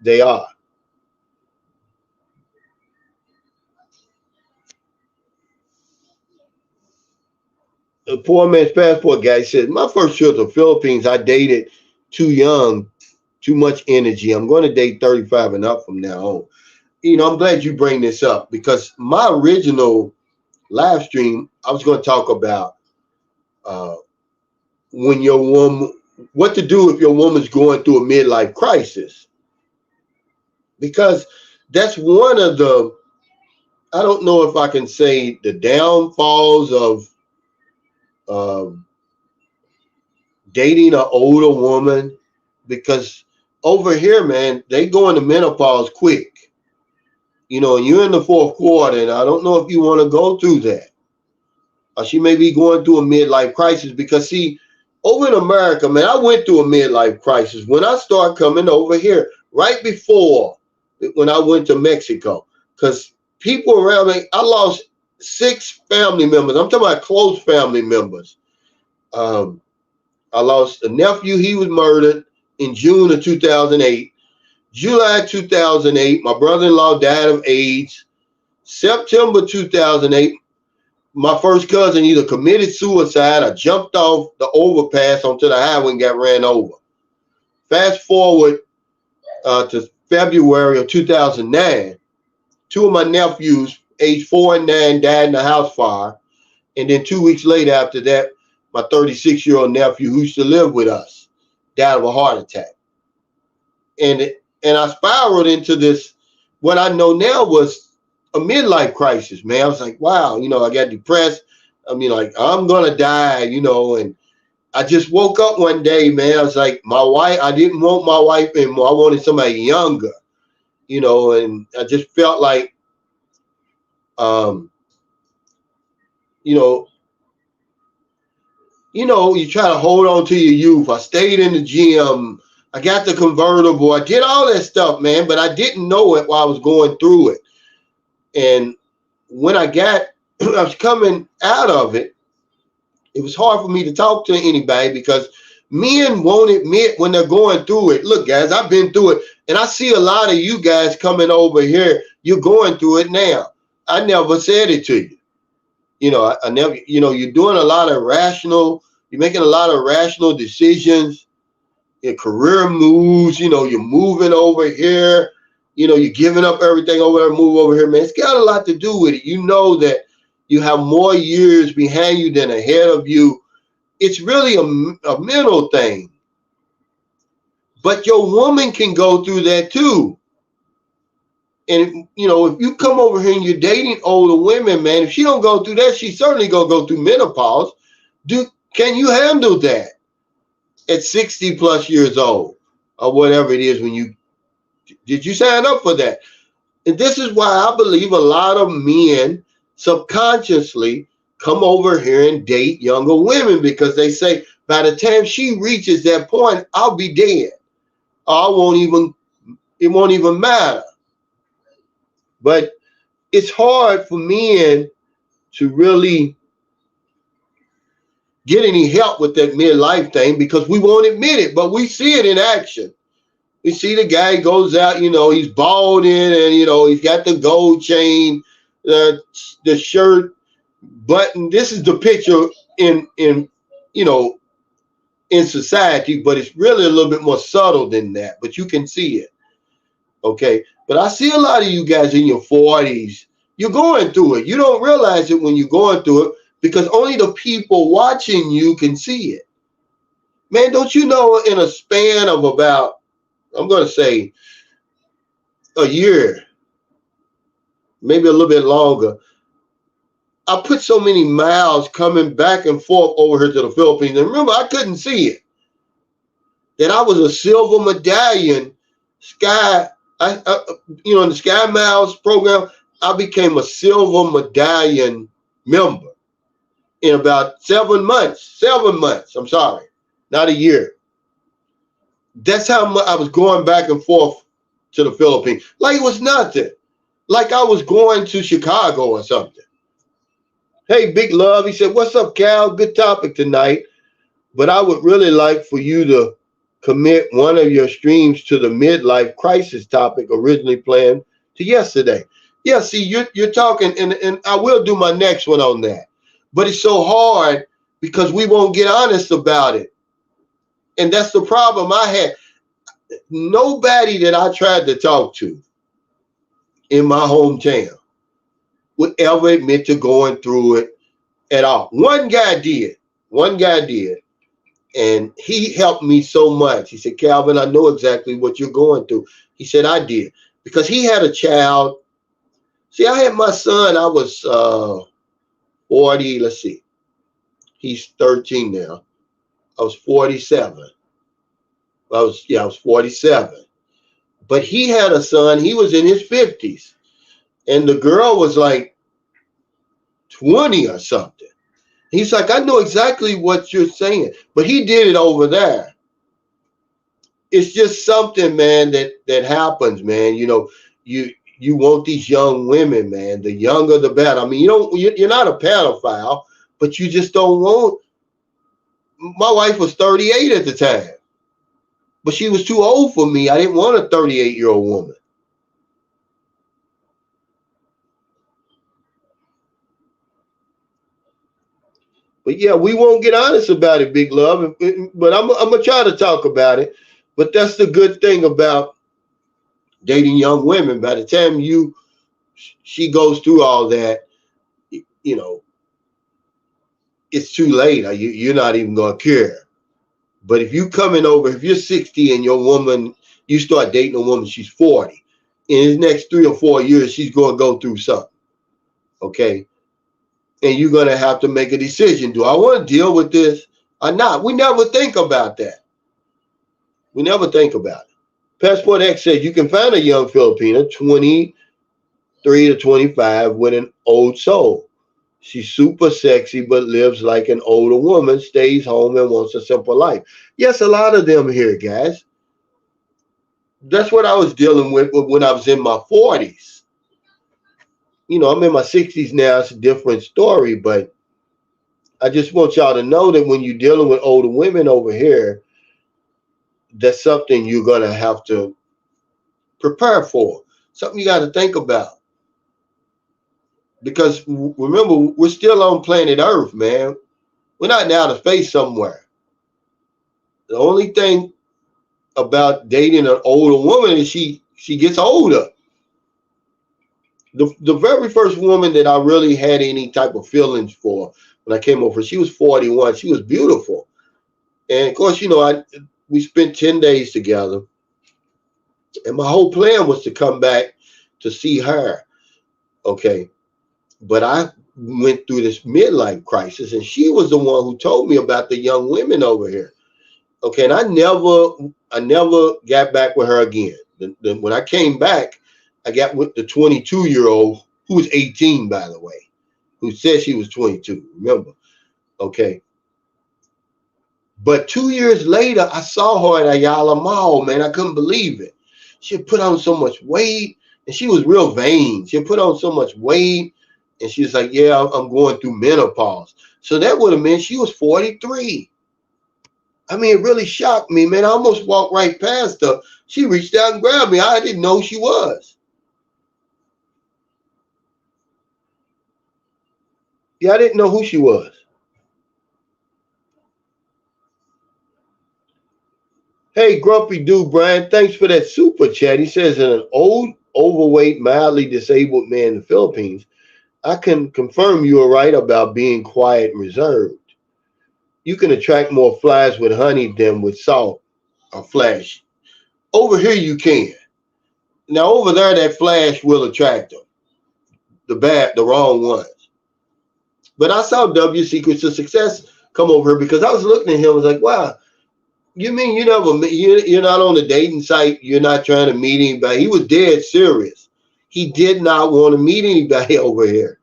they are. The poor man's passport guy said, my first trip to the Philippines, I dated too young, too much energy. I'm going to date 35 and up from now on. You know, I'm glad you bring this up, because my original live stream, I was going to talk about when your woman, what to do if your woman's going through a midlife crisis. Because that's one of the, I don't know if I can say the downfalls of dating an older woman, because over here, man, they go into menopause quick. You know, and you're in the fourth quarter, and I don't know if you want to go through that. Or she may be going through a midlife crisis, because see, over in America, man, I went through a midlife crisis when I started coming over here, right before when I went to Mexico, because people around me, I lost 6 family members. I'm talking about close family members. I lost a nephew. He was murdered in June of 2008. July 2008, my brother-in-law died of AIDS. September 2008, my first cousin either committed suicide or jumped off the overpass onto the highway and got ran over. Fast forward to February of 2009, two of my nephews, age 4 and 9, died in a house fire. And then 2 weeks later after that, my 36-year-old nephew who used to live with us died of a heart attack. And I spiraled into this, what I know now was a midlife crisis, man. I was like, wow, I got depressed. I mean, like, I'm going to die, and I just woke up one day, man. I was like, my wife, I didn't want my wife anymore. I wanted somebody younger, and I just felt like, you try to hold on to your youth. I stayed in the gym. I got the convertible. I did all that stuff, man, but I didn't know it while I was going through it. And when I was coming out of it, it was hard for me to talk to anybody because men won't admit when they're going through it. Look, guys, I've been through it, and I see a lot of you guys coming over here. You're going through it now. I never said it to you. I never, you're doing a lot of you're making a lot of rational decisions, your career moves, you're moving over here, you're giving up everything over there, move over here, man. It's got a lot to do with it. You know that you have more years behind you than ahead of you. It's really a mental thing. But your woman can go through that too. And, if you come over here and you're dating older women, man, if she don't go through that, she's certainly going to go through menopause. Can you handle that at 60 plus years old or whatever it is did you sign up for that? And this is why I believe a lot of men subconsciously come over here and date younger women because they say, by the time she reaches that point, I'll be dead. It won't even matter. But it's hard for men to really get any help with that midlife thing because we won't admit it, but we see it in action. We see the guy goes out, he's balding and, he's got the gold chain, the shirt button. This is the picture in society, but it's really a little bit more subtle than that, but you can see it. Okay. But I see a lot of you guys in your 40s. You're going through it. You don't realize it when you're going through it because only the people watching you can see it. Man, don't you know in a span of about, I'm going to say a year, maybe a little bit longer, I put so many miles coming back and forth over here to the Philippines. And remember, I couldn't see it. That I was a silver medallion in the Sky Miles program, I became a silver medallion member in about 7 months. 7 months, I'm sorry, not a year. That's how much I was going back and forth to the Philippines. Like it was nothing. Like I was going to Chicago or something. Hey, Big Love, he said, what's up, Cal? Good topic tonight. But I would really like for you to commit one of your streams to the midlife crisis topic originally planned to yesterday. Yeah, see, you're talking, and I will do my next one on that. But it's so hard because we won't get honest about it. And that's the problem I had. Nobody that I tried to talk to in my hometown would ever admit to going through it at all. One guy did. And he helped me so much. He said, Calvin, I know exactly what you're going through. He said, I did. Because he had a child. See, I had my son. I was 40. Let's see. He's 13 now. I was 47. I was 47. But he had a son. He was in his 50s. And the girl was like 20 or something. He's like, I know exactly what you're saying, but he did it over there. It's just something, man, that happens, man. You want these young women, man. The younger, the better. I mean, you're not a pedophile, but you just don't want my wife was 38 at the time, but she was too old for me. I didn't want a 38-year-old woman. But yeah, we won't get honest about it, Big Love. But I'm gonna try to talk about it. But that's the good thing about dating young women. By the time she goes through all that, you know, it's too late. You're not even gonna care. But if you coming over, if you're 60 and your woman, you start dating a woman, she's 40. In the next 3 or 4 years, she's gonna go through something. Okay. And you're going to have to make a decision. Do I want to deal with this or not? We never think about that. We never think about it. Passport X says you can find a young Filipina, 23 to 25, with an old soul. She's super sexy, but lives like an older woman, stays home and wants a simple life. Yes, a lot of them here, guys. That's what I was dealing with when I was in my 40s. You know, I'm in my 60s now. It's a different story, but I just want y'all to know that when you're dealing with older women over here, that's something you're going to have to prepare for, something you got to think about. Because remember, we're still on planet Earth, man. We're not in outer space somewhere. The only thing about dating an older woman is she gets older. The very first woman that I really had any type of feelings for when I came over, she was 41. She was beautiful. And of course, you know, we spent 10 days together. And my whole plan was to come back to see her. Okay. But I went through this midlife crisis, and she was the one who told me about the young women over here. Okay. And I never got back with her again. When I came back, I got with the 22-year-old, who was 18, by the way, who said she was 22. Remember? Okay. But 2 years later, I saw her at Ayala Mall, man. I couldn't believe it. She had put on so much weight, and she was real vain. She had put on so much weight, and she was like, yeah, I'm going through menopause. So that would have meant she was 43. I mean, it really shocked me, man. I almost walked right past her. She reached out and grabbed me. I didn't know who she was. Yeah, I didn't know who she was. Hey, Grumpy Dude, Brian, thanks for that super chat. He says, an old, overweight, mildly disabled man in the Philippines, I can confirm you are right about being quiet and reserved. You can attract more flies with honey than with salt or flash. Over here, you can. Now, over there, that flash will attract them. The wrong ones. But I saw W Secrets of Success come over here because I was looking at him. I was like, wow, you mean you're not on a dating site? You're not trying to meet anybody? He was dead serious. He did not want to meet anybody over here.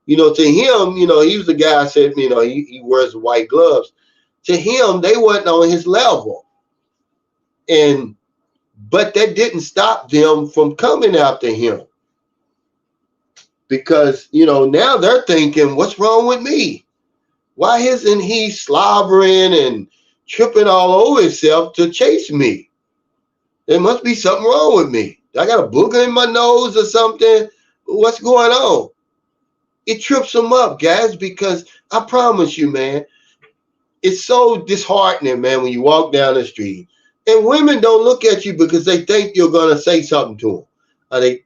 You know, to him, you know, he was the guy I said, you know, he wears white gloves. To him, they wasn't on his level. But that didn't stop them from coming after him. Because, you know, now they're thinking, what's wrong with me? Why isn't he slobbering and tripping all over himself to chase me? There must be something wrong with me. I got a booger in my nose or something. What's going on? It trips them up, guys, because I promise you, man, it's so disheartening, man, when you walk down the street. And women don't look at you because they think you're going to say something to them.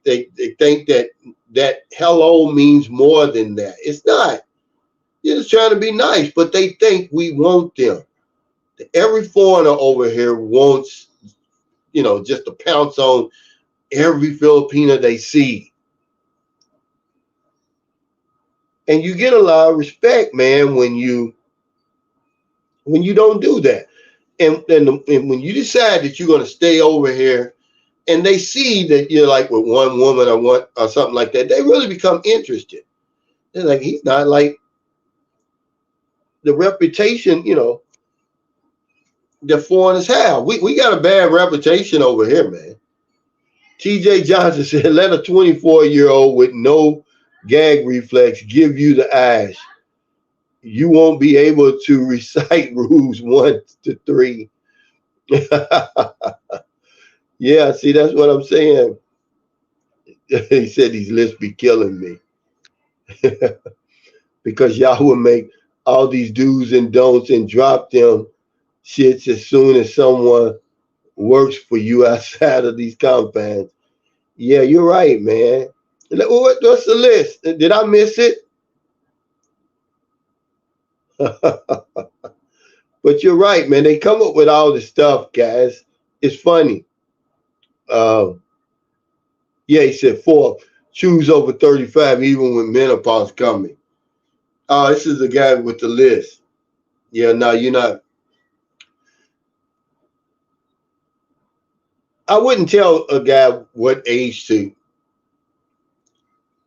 They think that hello means more than that. It's not. You're just trying to be nice, but they think we want them. Every foreigner over here wants, you know, just to pounce on every Filipina they see. And you get a lot of respect, man, when you don't do that. And when you decide that you're going to stay over here, and they see that you're like with one woman or something like that, they really become interested. They're like, he's not like the reputation, you know, that foreigners have. We got a bad reputation over here, man. TJ Johnson said, let a 24-year-old with no gag reflex give you the eyes. you won't be able to recite rules 1 to 3. Yeah, see, that's what I'm saying. He said these lists be killing me. Because y'all will make all these do's and don'ts and drop them shits as soon as someone works for you outside of these confines. Yeah, you're right, man. What's the list? Did I miss it? But you're right, man. They come up with all this stuff, guys. It's funny. Yeah, he said 4, choose over 35 even when menopause coming. Oh, this is the guy with the list. Yeah, no, you're not. I wouldn't tell a guy what age to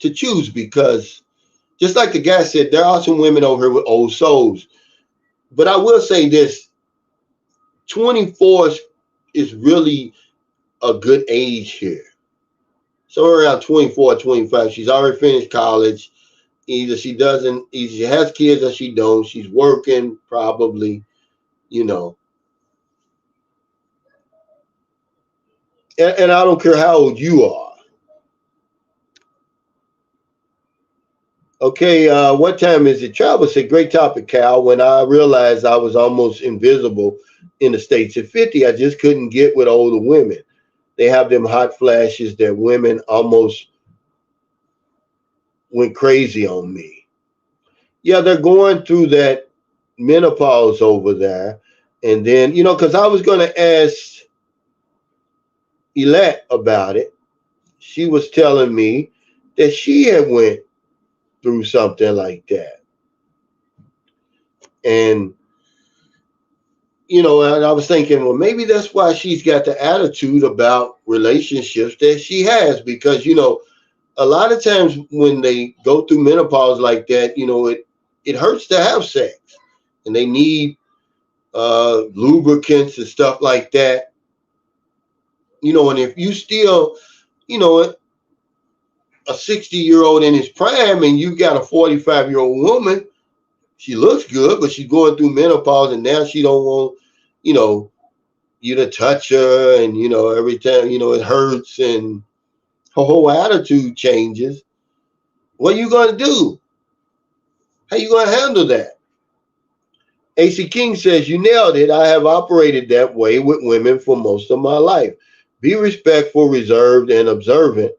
choose, because just like the guy said, there are some women over here with old souls. But I will say this, 24 is really a good age here. Somewhere around 24, 25. She's already finished college. Either she has kids or she don't. She's working probably, you know. And I don't care how old you are. Okay, what time is it? Travel said, great topic, Cal. When I realized I was almost invisible in the States at 50, I just couldn't get with older women. They have them hot flashes that women almost went crazy on me. Yeah, they're going through that menopause over there. And then, because I was going to ask Elette about it. She was telling me that she had went through something like that. And, and I was thinking, well, maybe that's why she's got the attitude about relationships that she has, because, a lot of times when they go through menopause like that, it hurts to have sex, and they need lubricants and stuff like that. And if you still, a 60-year-old in his prime and you got a 45-year-old woman, she looks good, but she's going through menopause, and now she don't want, you to touch her, and, every time, it hurts, and her whole attitude changes. What are you going to do? How you going to handle that? AC King says, you nailed it. I have operated that way with women for most of my life. Be respectful, reserved, and observant,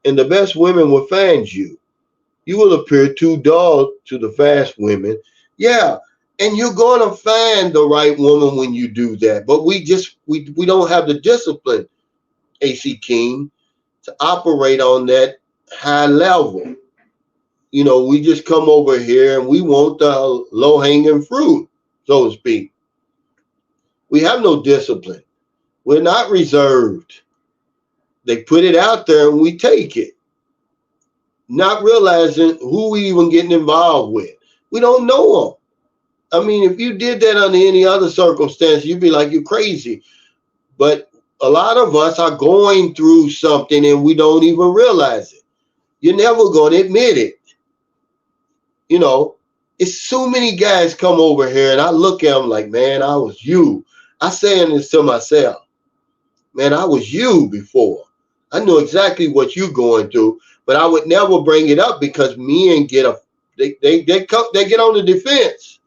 and the best women will find you. You will appear too dull to the fast women. Yeah, and you're going to find the right woman when you do that. But we don't have the discipline, AC King, to operate on that high level. We just come over here and we want the low-hanging fruit, so to speak. We have no discipline. We're not reserved. They put it out there and we take it, not realizing who we even getting involved with. We don't know them. I mean, if you did that under any other circumstance, you'd be like, you're crazy. But a lot of us are going through something and we don't even realize it. You're never going to admit it. It's so many guys come over here and I look at them like, man, I was you. I saying this to myself. Man, I was you before. I knew exactly what you're going through, but I would never bring it up because men get they get on the defense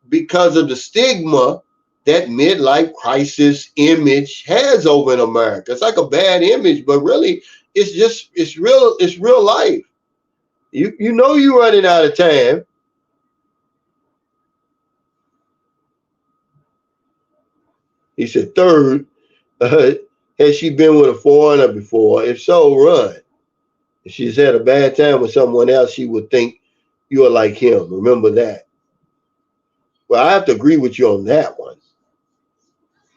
because of the stigma that midlife crisis image has over in America. It's like a bad image, but really it's real life. You're running out of time. He said, third, has she been with a foreigner before? If so, run. If she's had a bad time with someone else, she would think you are like him. Remember that. Well, I have to agree with you on that one.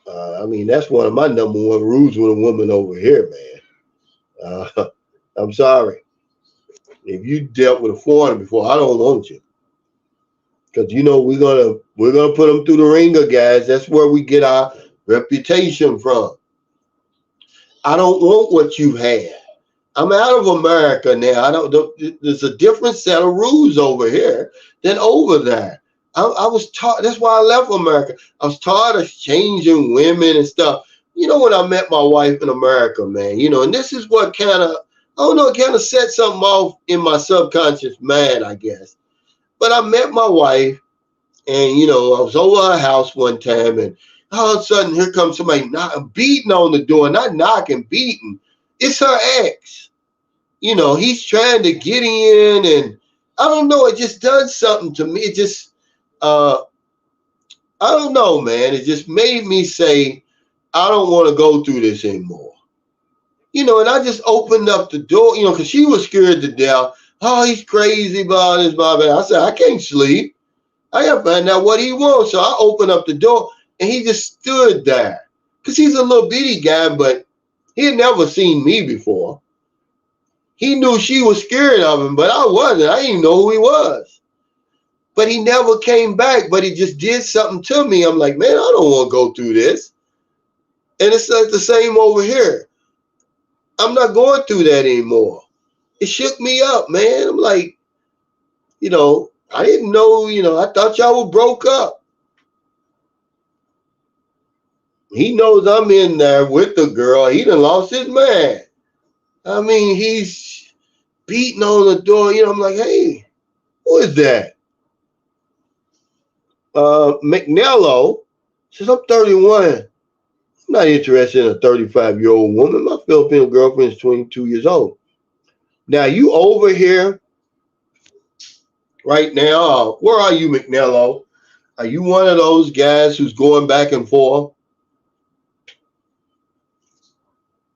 I mean, that's one of my number one rules with a woman over here, man. I'm sorry. If you dealt with a foreigner before, I don't want you. Because we're gonna put them through the ringer, guys. That's where we get our reputation from. I don't want what you had. I'm out of America now. There's a different set of rules over here than over there. I was taught, that's why I left America. I was taught of changing women and stuff. When I met my wife in America, man, and this is what kind of, I don't know, it kind of set something off in my subconscious mind, I guess. But I met my wife, and, I was over her house one time, and all of a sudden, here comes somebody beating on the door, not knocking, beating. It's her ex. He's trying to get in, and I don't know, it just does something to me. It just, I don't know, man. It just made me say, I don't want to go through this anymore. And I just opened up the door, because she was scared to death. Oh, he's crazy about this, blah, blah. I said, I can't sleep. I got to find out what he wants. So I opened up the door, and he just stood there. Because he's a little bitty guy, but he had never seen me before. He knew she was scared of him, but I wasn't. I didn't know who he was. But he never came back, but he just did something to me. I'm like, man, I don't want to go through this. And it's like the same over here. I'm not going through that anymore. It shook me up, man. I'm like, I didn't know, I thought y'all were broke up. He knows I'm in there with the girl. He done lost his mind. I mean, he's beating on the door. I'm like, hey, who is that? McNello says, I'm 31. I'm not interested in a 35-year-old woman. My Filipino girlfriend is 22 years old. Now, you over here right now, where are you, McNello? Are you one of those guys who's going back and forth?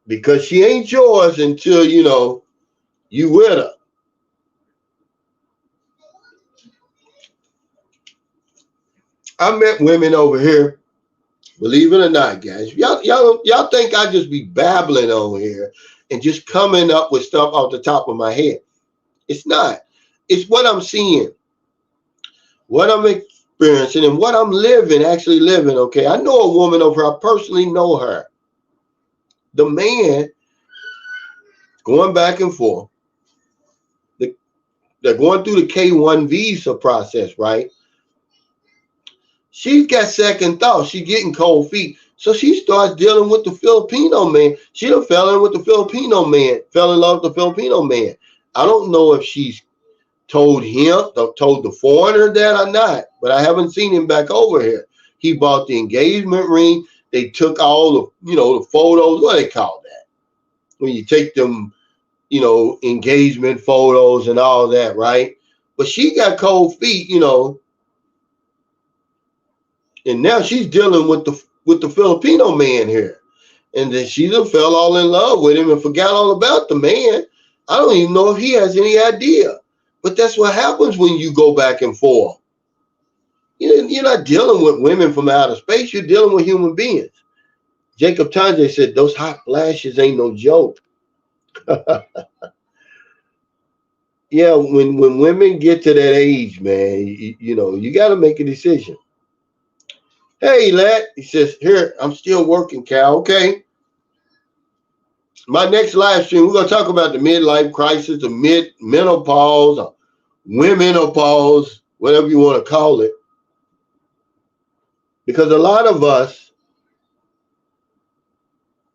Because she ain't yours until, you with her. I met women over here, believe it or not, guys. Y'all think I just be babbling over here and just coming up with stuff off the top of my head. It's not. It's what I'm seeing, what I'm experiencing, and what I'm actually living, okay? I know a woman over here. I personally know her. The man going back and forth. They're going through the K-1 visa process, right? She's got second thoughts. She's getting cold feet. So she starts dealing with the Filipino man. She done fell in love with the Filipino man. I don't know if she's told the foreigner that or not, but I haven't seen him back over here. He bought the engagement ring. They took all the, the photos. What do they call that? When you take them, engagement photos and all that, right? But she got cold feet, and now she's dealing with the Filipino man here. And then she done fell all in love with him and forgot all about the man. I don't even know if he has any idea. But that's what happens when you go back and forth. You're not dealing with women from outer space. You're dealing with human beings. Jacob Tanjay said, those hot flashes ain't no joke. Yeah, when women get to that age, man, you got to make a decision. Hey, lad, he says, here, I'm still working, Cal. Okay. My next live stream, we're going to talk about the midlife crisis, the menopause, or womenopause, whatever you want to call it. Because a lot of us,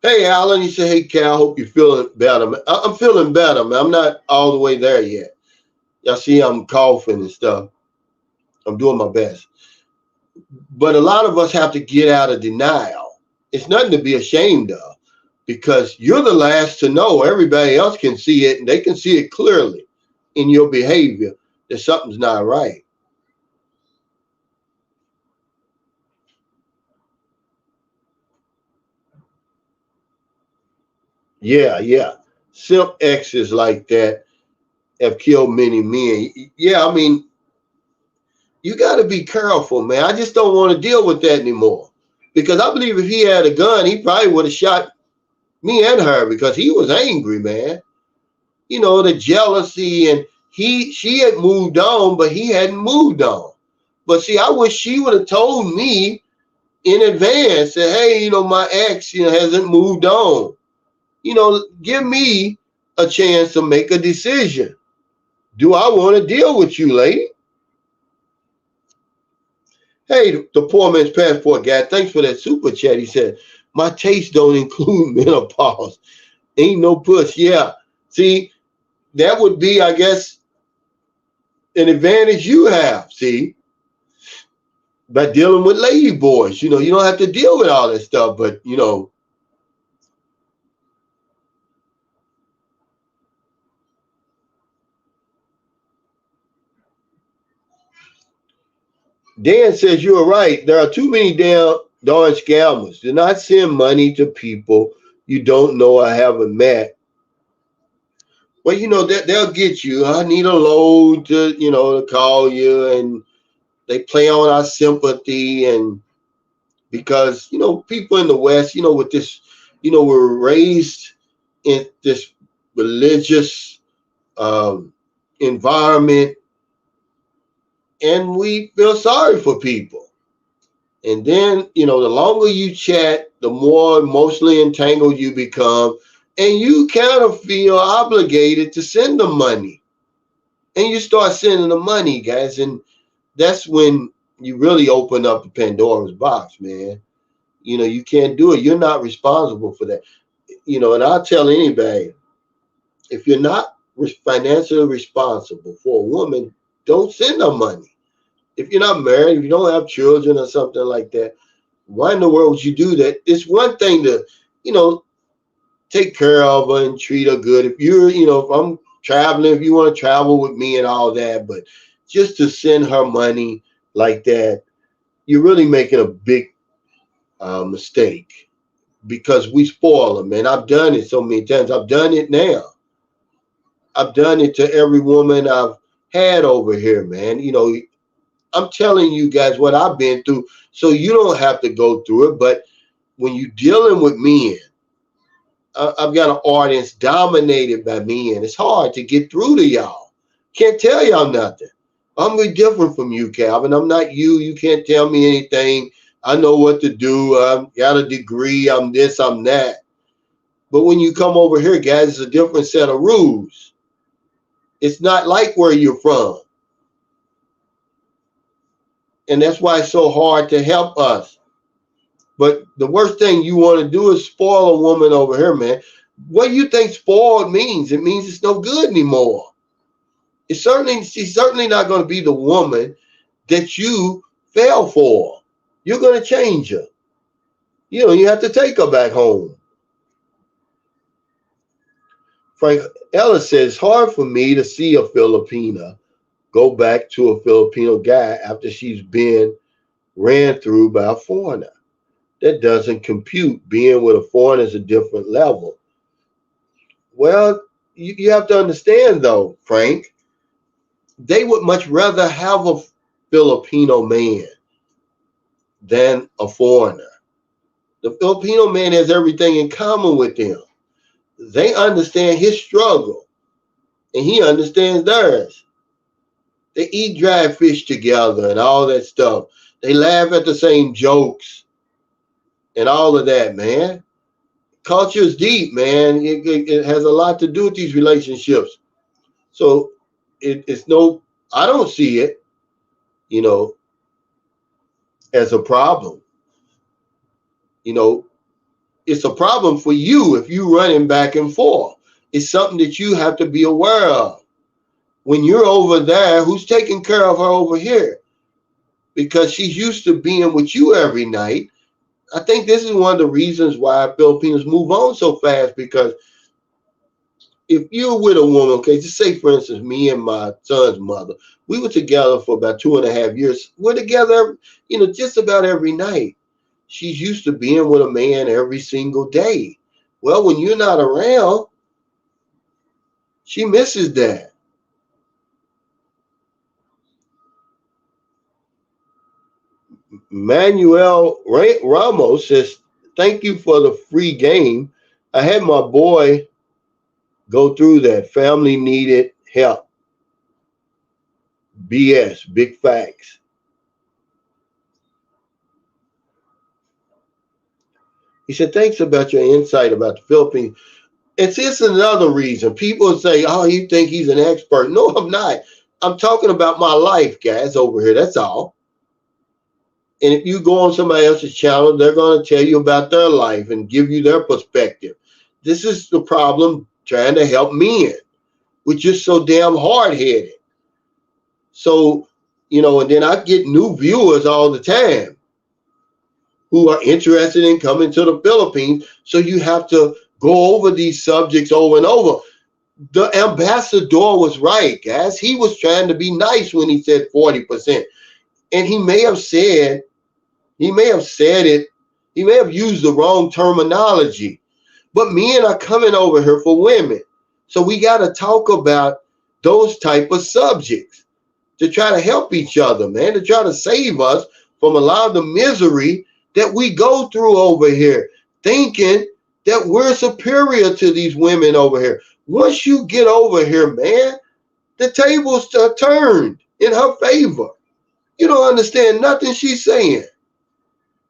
hey, Alan, he said, hey, Cal, hope you're feeling better. I'm feeling better, man. I'm not all the way there yet. Y'all see I'm coughing and stuff. I'm doing my best. But a lot of us have to get out of denial. It's nothing to be ashamed of because you're the last to know. Everybody else can see it, and they can see it clearly in your behavior that something's not right. Yeah. Simp exes like that have killed many men. Yeah, I mean, you got to be careful, man. I just don't want to deal with that anymore. Because I believe if he had a gun, he probably would have shot me and her because he was angry, man. The jealousy, and she had moved on, but he hadn't moved on. But see, I wish she would have told me in advance that, hey, my ex, hasn't moved on. Give me a chance to make a decision. Do I want to deal with you, lady? Hey, the poor man's passport guy, thanks for that super chat. He said, my taste don't include menopause. Ain't no puss. Yeah. See, that would be, I guess, an advantage you have, see, by dealing with lady boys. You don't have to deal with all that stuff, but, Dan says you're right. There are too many darn scammers. Do not send money to people you don't know or haven't met. Well, they'll get you. I need a load to call you, and they play on our sympathy, and because people in the West, with this, we're raised in this religious environment, and we feel sorry for people. And then, the longer you chat, the more emotionally entangled you become, and you kind of feel obligated to send them money. And you start sending them money, guys, and that's when you really open up the Pandora's box, man. You can't do it. You're not responsible for that. And I'll tell anybody, if you're not financially responsible for a woman, don't send her money. If you're not married, if you don't have children or something like that, why in the world would you do that? It's one thing to, take care of her and treat her good. If you're, if I'm traveling, if you want to travel with me and all that, but just to send her money like that, you're really making a big mistake, because we spoil them, man. I've done it so many times. I've done it now. I've done it to every woman I've had over here, man. I'm telling you guys what I've been through, so you don't have to go through it. But when you're dealing with men, I've got an audience dominated by men. It's hard to get through to y'all. Can't tell y'all nothing. I'm really different from you, Calvin. I'm not you. You can't tell me anything. I know what to do. I've got a degree. I'm this, I'm that. But when you come over here, guys, it's a different set of rules. It's not like where you're from. And that's why it's so hard to help us. But the worst thing you want to do is spoil a woman over here, man. What do you think spoiled means? It means it's no good anymore. She's certainly not going to be the woman that you fell for. You're going to change her. You have to take her back home. Frank Ellis says, it's hard for me to see a Filipina go back to a Filipino guy after she's been ran through by a foreigner. That doesn't compute. Being with a foreigner is a different level. Well, you have to understand, though, Frank, they would much rather have a Filipino man than a foreigner. The Filipino man has everything in common with them. They understand his struggle, and he understands theirs. They eat dried fish together and all that stuff. They laugh at the same jokes and all of that, man. Culture is deep, man. It has a lot to do with these relationships. So I don't see it, as a problem. It's a problem for you if you're running back and forth. It's something that you have to be aware of. When you're over there, who's taking care of her over here? Because she's used to being with you every night. I think this is one of the reasons why Filipinos move on so fast, because if you're with a woman, okay, just say, for instance, me and my son's mother, we were together for about 2.5 years. We're together, just about every night. She's used to being with a man every single day. Well, when you're not around, she misses that. Manuel Ramos says, thank you for the free game. I had my boy go through that. Family needed help. BS, big facts. He said, thanks about your insight about the Philippines. It's just another reason. People say, oh, you think he's an expert. No, I'm not. I'm talking about my life, guys, over here. That's all. And if you go on somebody else's channel, they're going to tell you about their life and give you their perspective. This is the problem trying to help men. We're just so damn hard-headed. So, and then I get new viewers all the time who are interested in coming to the Philippines. So you have to go over these subjects over and over. The ambassador was right, guys. He was trying to be nice when he said 40%. And he may have said it, he may have used the wrong terminology. But men are coming over here for women. So we got to talk about those type of subjects to try to help each other, man, to try to save us from a lot of the misery that we go through over here, thinking that we're superior to these women over here. Once you get over here, man, the tables are turned in her favor. You don't understand nothing she's saying.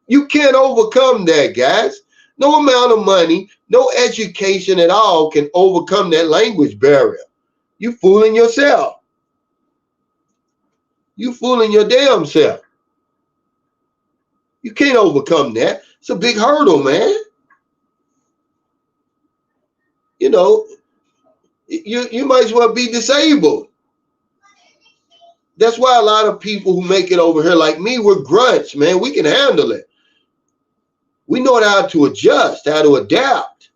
You can't overcome that, guys. No amount of money, no education at all can overcome that language barrier. You fooling yourself. You fooling your damn self. You can't overcome that. It's a big hurdle, man. You might as well be disabled. That's why a lot of people who make it over here like me, we're grunts, man. We can handle it. We know how to adjust, how to adapt.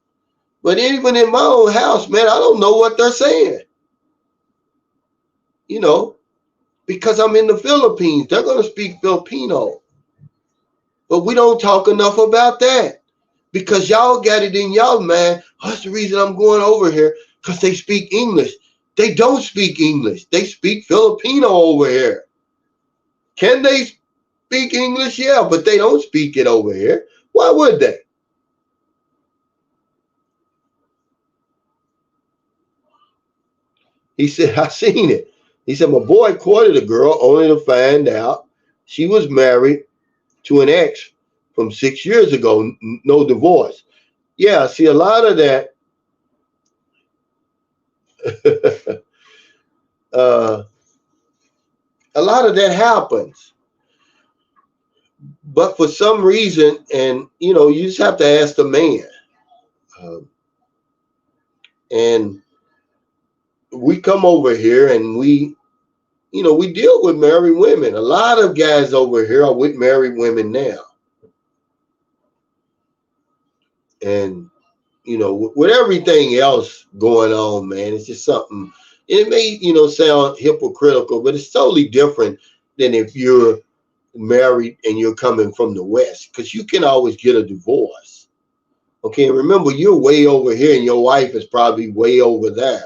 But even in my own house, man, I don't know what they're saying. Because I'm in the Philippines. They're going to speak Filipino. But we don't talk enough about that. Because y'all got it in y'all, man. That's the reason I'm going over here. Because they speak English. They don't speak English. They speak Filipino over here. Can they speak English? Yeah, but they don't speak it over here. Why would they? He said, I seen it. He said, my boy courted a girl only to find out she was married to an ex from 6 years ago. No divorce. Yeah, see, a lot of that. A lot of that happens. But for some reason, and you just have to ask the man. And we come over here and we deal with married women. A lot of guys over here are with married women now. And, with everything else going on, man, it's just something. It may, sound hypocritical, but it's totally different than if you're married and you're coming from the West, because you can always get a divorce. Okay, remember, you're way over here and your wife is probably way over there.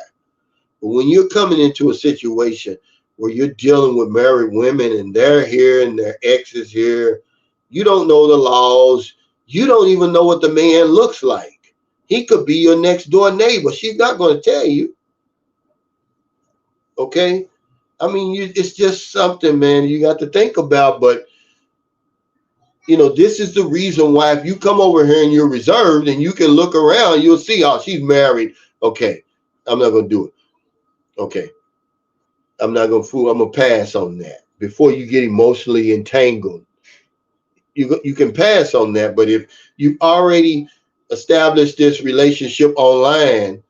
But when you're coming into a situation where you're dealing with married women and they're here and their ex is here, you don't know the laws. You don't even know what the man looks like. He could be your next door neighbor. She's not going to tell you. Okay? I mean, it's just something, man, you got to think about. But, this is the reason why if you come over here and you're reserved and you can look around, you'll see, oh, she's married. Okay, I'm not going to do it. Okay. I'm not going to fool. I'm going to pass on that before you get emotionally entangled. You can pass on that. But if you already established this relationship online,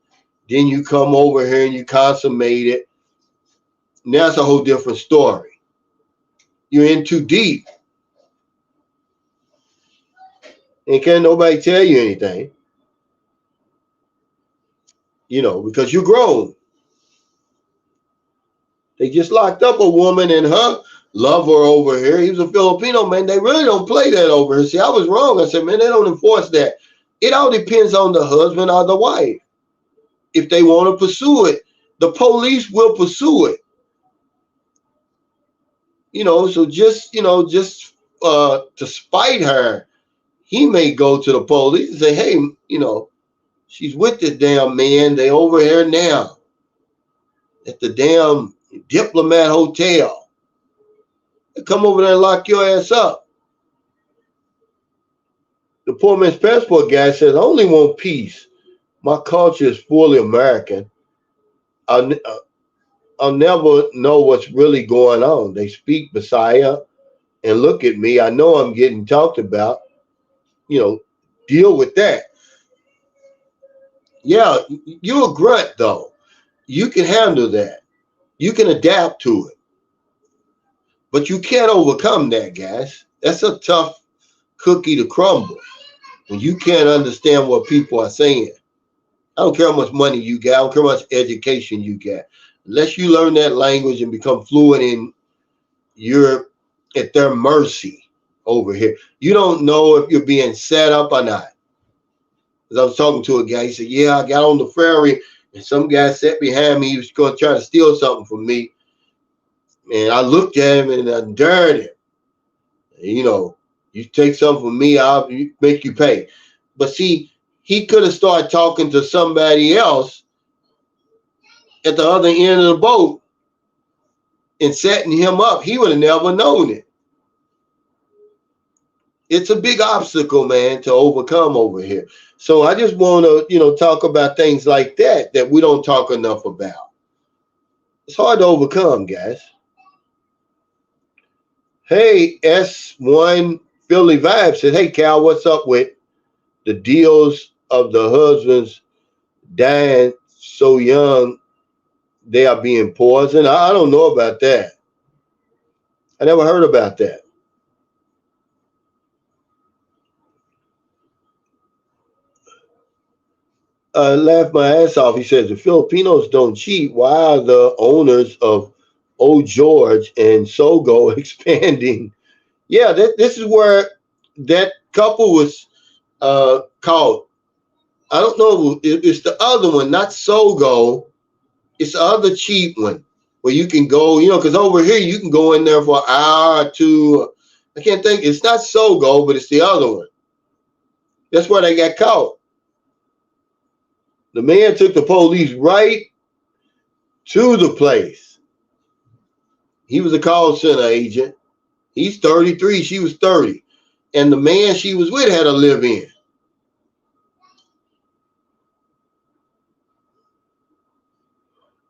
then you come over here and you consummate it. Now it's a whole different story. You're in too deep. And can't nobody tell you anything. Because you're grown. They just locked up a woman and her lover over here. He was a Filipino, man. They really don't play that over here. See, I was wrong. I said, man, they don't enforce that. It all depends on the husband or the wife. If they want to pursue it, the police will pursue it. So just to spite her, he may go to the police and say, hey, she's with this damn man. They over here now at the damn Diplomat Hotel. They come over there and lock your ass up. The poor man's passport guy says, I only want peace, My culture is fully American. I'll, I'll never know what's really going on. They speak Bisaya and look at me. I know I'm getting talked about. You know, deal with that. Yeah, you're a grunt though. You can handle that. You can adapt to it. But you can't overcome that, guys. That's a tough cookie to crumble when you can't understand what people are saying. I don't care how much money you got. I don't care how much education you got. Unless you learn that language and become fluent in, you're at their mercy over here. You don't know if you're being set up or not. Because I was talking to a guy. He said, yeah, I got on the ferry and some guy sat behind me. He was going to try to steal something from me. And I looked at him and I dared him. You know, you take something from me, I'll make you pay. But see, he could have started talking to somebody else at the other end of the boat and setting him up. He would have never known it. It's a big obstacle, man, to overcome over here. So I just want to, talk about things like that we don't talk enough about. It's hard to overcome, guys. Hey, S1 Philly Vibe said, hey, Cal, what's up with the deals of the husbands dying so young they are being poisoned? I don't know about that. I never heard about that. Laughed my ass off. He says, the Filipinos don't cheat. Why are the owners of Old George and Sogo expanding? Yeah, this is where that couple was caught. I don't know. It's the other one, not Sogo. It's the other cheap one where you can go, because over here you can go in there for an hour or two. I can't think. It's not Sogo, but it's the other one. That's where they got caught. The man took the police right to the place. He was a call center agent. He's 33. She was 30. And the man she was with had a live-in.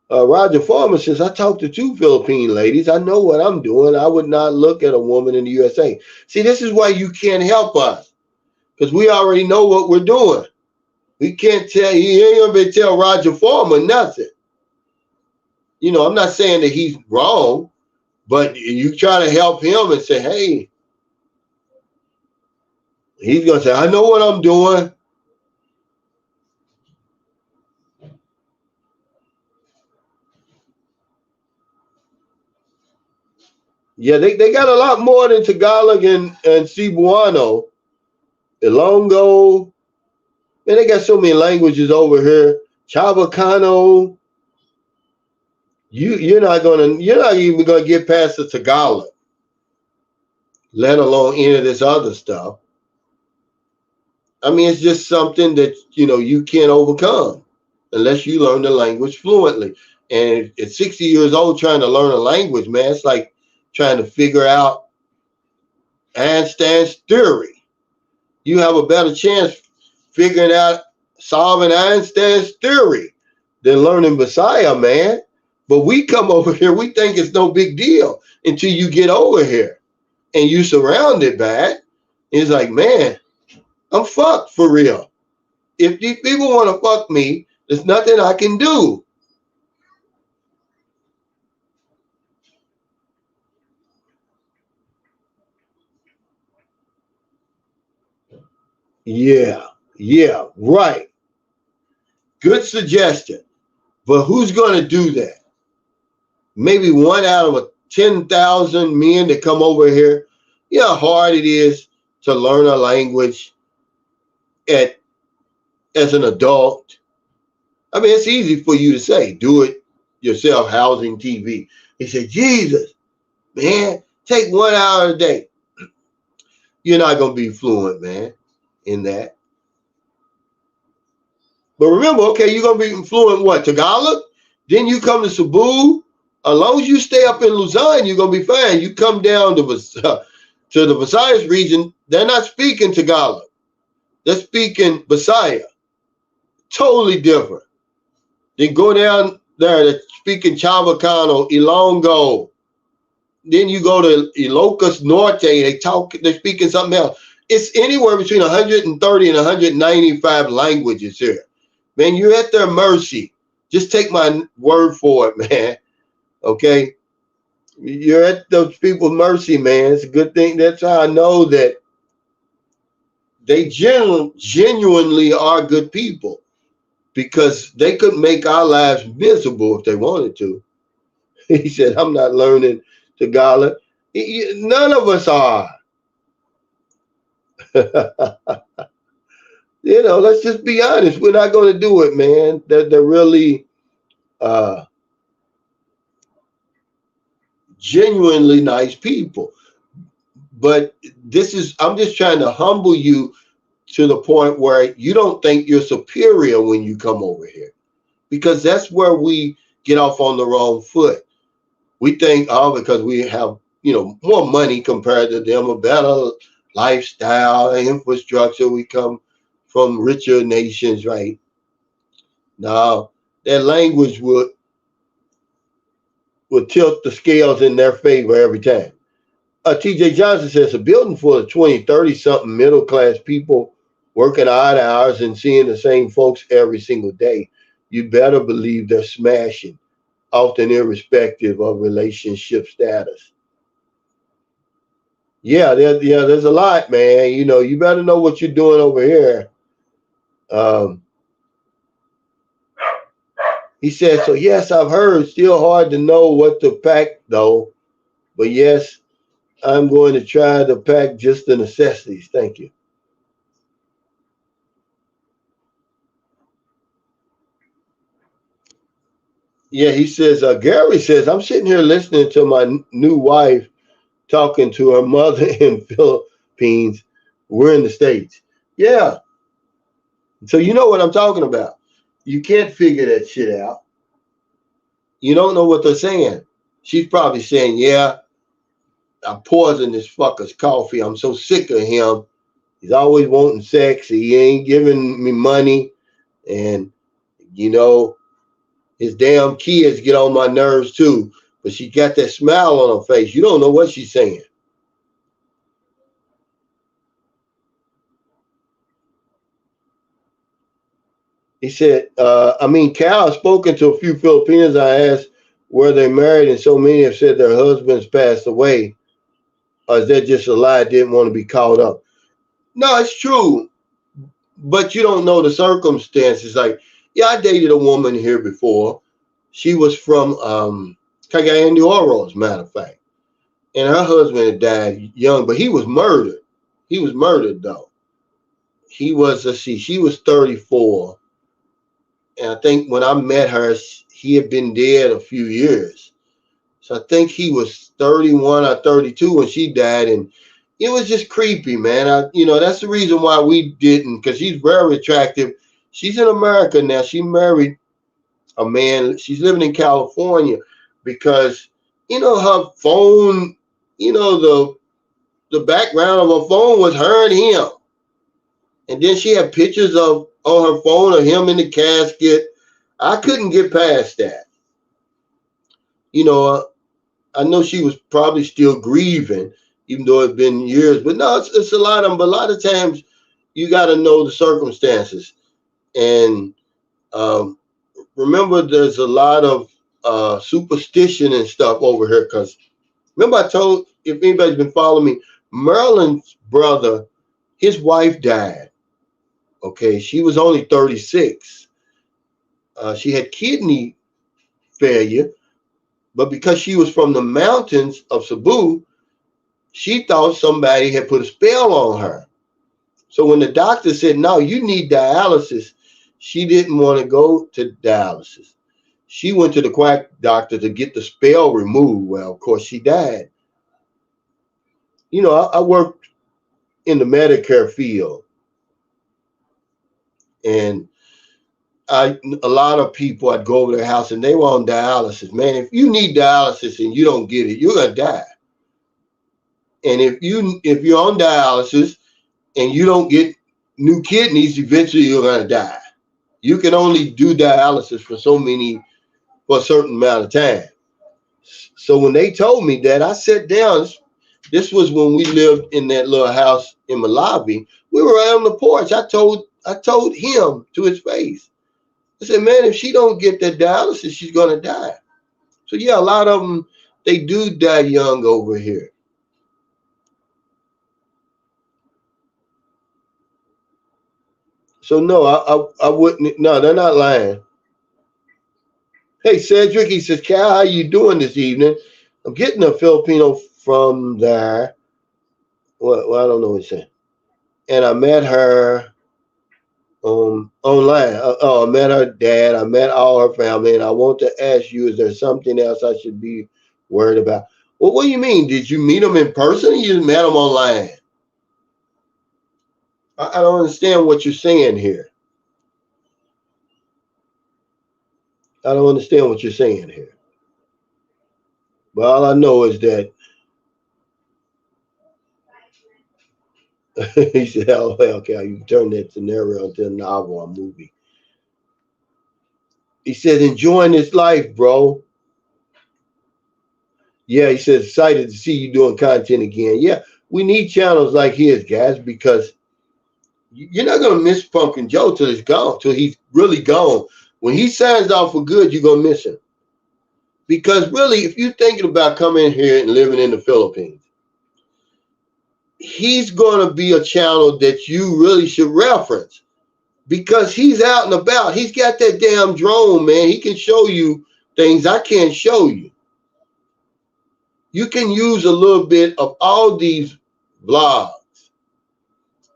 Roger Farmer says, I talked to 2 Philippine ladies. I know what I'm doing. I would not look at a woman in the USA. See, this is why you can't help us. Because we already know what we're doing. We can't tell, you ain't going to be tell Roger Farmer nothing. I'm not saying that he's wrong, but you try to help him and say, hey, he's going to say, I know what I'm doing. Yeah, they got a lot more than Tagalog and Cebuano. Ilonggo. Man, they got so many languages over here. Chavacano. You're not even gonna get past the Tagalog, let alone any of this other stuff. I mean, it's just something that you can't overcome unless you learn the language fluently. And at 60 years old, trying to learn a language, man, it's like trying to figure out Einstein's theory. You have a better chance figuring out solving Einstein's theory than learning Messiah, man. But we come over here, we think it's no big deal until you get over here and you surrounded by it. It's like, man, I'm fucked for real. If these people want to fuck me, there's nothing I can do. Yeah, right. Good suggestion. But who's going to do that? Maybe 1 out of 10,000 men that come over here. You know how hard it is to learn a language as an adult. I mean, it's easy for you to say, do it yourself, housing TV. He said, Jesus, man, take 1 hour a day. You're not going to be fluent, man, in that. But remember, okay, you're going to be fluent what? Tagalog? Then you come to Cebu. As long as you stay up in Luzon, you're going to be fine. You come down to the Visayas region, they're not speaking Tagalog. They're speaking Bisaya. Totally different. Then go down there to speaking Chavacano, Ilongo. Then you go to Ilocos Norte, they're speaking something else. It's anywhere between 130 and 195 languages here. Man, you're at their mercy. Just take my word for it, man. Okay? You're at those people's mercy, man. It's a good thing. That's how I know that they genuinely are good people, because they could make our lives miserable if they wanted to. He said, I'm not learning Tagalog. None of us are. Let's just be honest. We're not going to do it, man. They're really genuinely nice people. But I'm just trying to humble you to the point where you don't think you're superior when you come over here, because that's where we get off on the wrong foot. We think, because we have, more money compared to them, a better lifestyle, infrastructure. We come from richer nations, right? Now, their language would tilt the scales in their favor every time. TJ Johnson says, a building full of 20, 30-something middle-class people working odd hours and seeing the same folks every single day. You better believe they're smashing, often irrespective of relationship status. Yeah, there's a lot, man. You better know what you're doing over here. He says, so yes, I've heard, still hard to know what to pack though. But yes, I'm going to try to pack just the necessities. Thank you. Yeah, he says, Gary says, I'm sitting here listening to my new wife talking to her mother in Philippines. We're in the States. Yeah. So you know what I'm talking about. You can't figure that shit out. You don't know what they're saying. She's probably saying, yeah, I poisoned this fucker's coffee. I'm so sick of him. He's always wanting sex. He ain't giving me money. And, his damn kids get on my nerves too. But she got that smile on her face. You don't know what she's saying. He said, Cal has spoken to a few Filipinos. I asked were they married, and so many have said their husbands passed away. Or is that just a lie? Didn't want to be caught up. No, it's true. But you don't know the circumstances. Like, yeah, I dated a woman here before. She was from Cagayan de Oro, as a matter of fact. And her husband had died young, but he was murdered. He was murdered, though. He was, she was 34. And I think when I met her, he had been dead a few years. So I think he was 31 or 32 when she died. And it was just creepy, man. That's the reason why we didn't, because she's very attractive. She's in America now. She married a man. She's living in California because, her phone, the background of her phone was her and him. And then she had pictures on her phone of him in the casket. I couldn't get past that. I know she was probably still grieving, even though it's been years. But no, it's a lot of them. But a lot of times you got to know the circumstances. And remember, there's a lot of superstition and stuff over here. Because remember I told, if anybody's been following me, Merlin's brother, his wife died. Okay, she was only 36. She had kidney failure, but because she was from the mountains of Cebu, she thought somebody had put a spell on her. So when the doctor said, no, you need dialysis, she didn't want to go to dialysis. She went to the quack doctor to get the spell removed. Well, of course, she died. I worked in the Medicare field. And a lot of people, I'd go over their house and they were on dialysis. Man, if you need dialysis and you don't get it, you're gonna die. And if you're on dialysis and you don't get new kidneys, eventually you're gonna die. You can only do dialysis for for a certain amount of time. So when they told me that, I sat down. This was when we lived in that little house in Malawi. We were out on the porch. I told him to his face. I said, man, if she don't get that dialysis, she's gonna die. So yeah, a lot of them, they do die young over here. So no, I wouldn't. No, they're not lying. Hey, Cedric, he says, Cal, how you doing this evening? I'm getting a Filipino from there. Well, I don't know what he's saying. And I met her online. I met her dad. I met all her family. And I want to ask you, is there something else I should be worried about? Well, what do you mean? Did you meet them in person or you just met them online? I don't understand what you're saying here. I don't understand what you're saying here. But all I know is that he said, "Oh, okay, you can turn that scenario into a novel or movie." He said, "Enjoying this life, bro." Yeah, he said, "Excited to see you doing content again." Yeah, we need channels like his, guys, because you're not gonna miss Pumpkin Joe till he's gone, till he's really gone. When he signs off for good, you're gonna miss him. Because really, if you're thinking about coming here and living in the Philippines, he's going to be a channel that you really should reference because he's out and about. He's got that damn drone, man. He can show you things I can't show you. You can use a little bit of all these vlogs,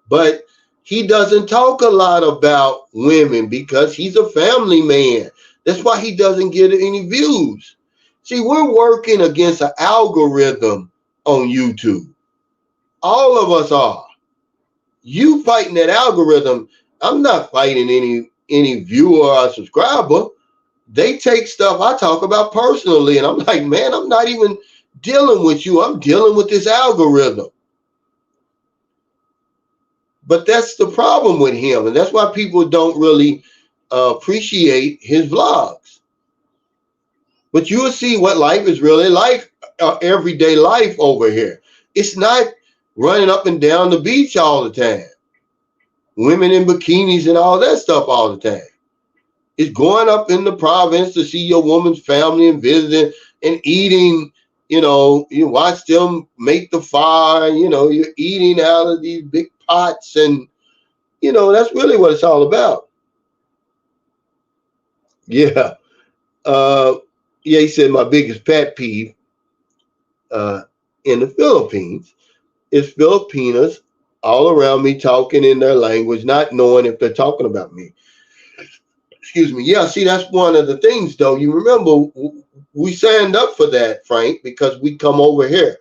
but he doesn't talk a lot about women because he's a family man. That's why he doesn't get any views. See, we're working against an algorithm on YouTube. All of us are. You fighting that algorithm. I'm not fighting any viewer or subscriber. They take stuff I talk about personally, and I'm like, man, I'm not even dealing with you. I'm dealing with this algorithm. But that's the problem with him, and that's why people don't really appreciate his vlogs. But you will see what life is really like, everyday life over here. It's not running up and down the beach all the time. Women in bikinis and all that stuff all the time. It's going up in the province to see your woman's family and visiting and eating. You watch them make the fire. You're eating out of these big pots, and that's really what it's all about. Yeah. Yeah, he said my biggest pet peeve in the Philippines is Filipinos all around me talking in their language, not knowing if they're talking about me. Excuse me. Yeah, see, that's one of the things, though. You remember, we signed up for that, Frank, because we come over here.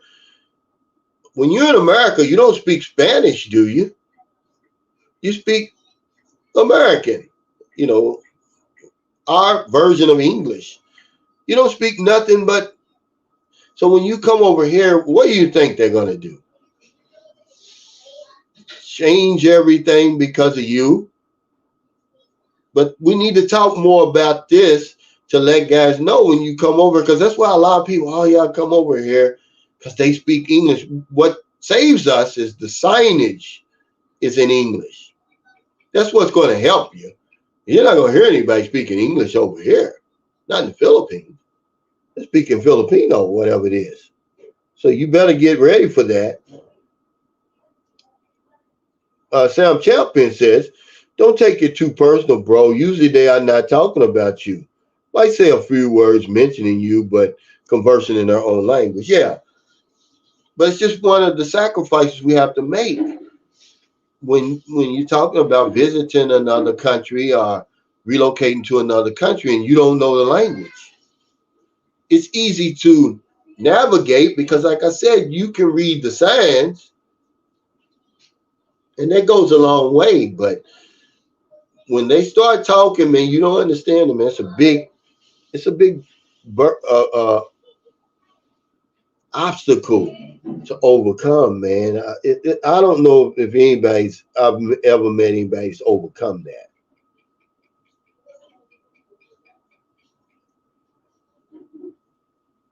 When you're in America, you don't speak Spanish, do you? You speak American, our version of English. You don't speak nothing but. So when you come over here, what do you think they're going to do? Change everything because of you? But we need to talk more about this to let guys know when you come over, because that's why a lot of people, oh, y'all come over here because they speak English. What saves us is the signage is in English. That's what's going to help you. You're not going to hear anybody speaking English over here, not in the Philippines. They're speaking Filipino, whatever it is. So you better get ready for that. Sam Champion says, don't take it too personal, bro. Usually they are not talking about you. Might say a few words mentioning you, but conversing in their own language. Yeah. But it's just one of the sacrifices we have to make when you're talking about visiting another country or relocating to another country and you don't know the language. It's easy to navigate because, like I said, you can read the signs, and that goes a long way. But when they start talking, man, you don't understand them. It's a big obstacle to overcome, man. I don't know if I've ever met anybody's overcome that.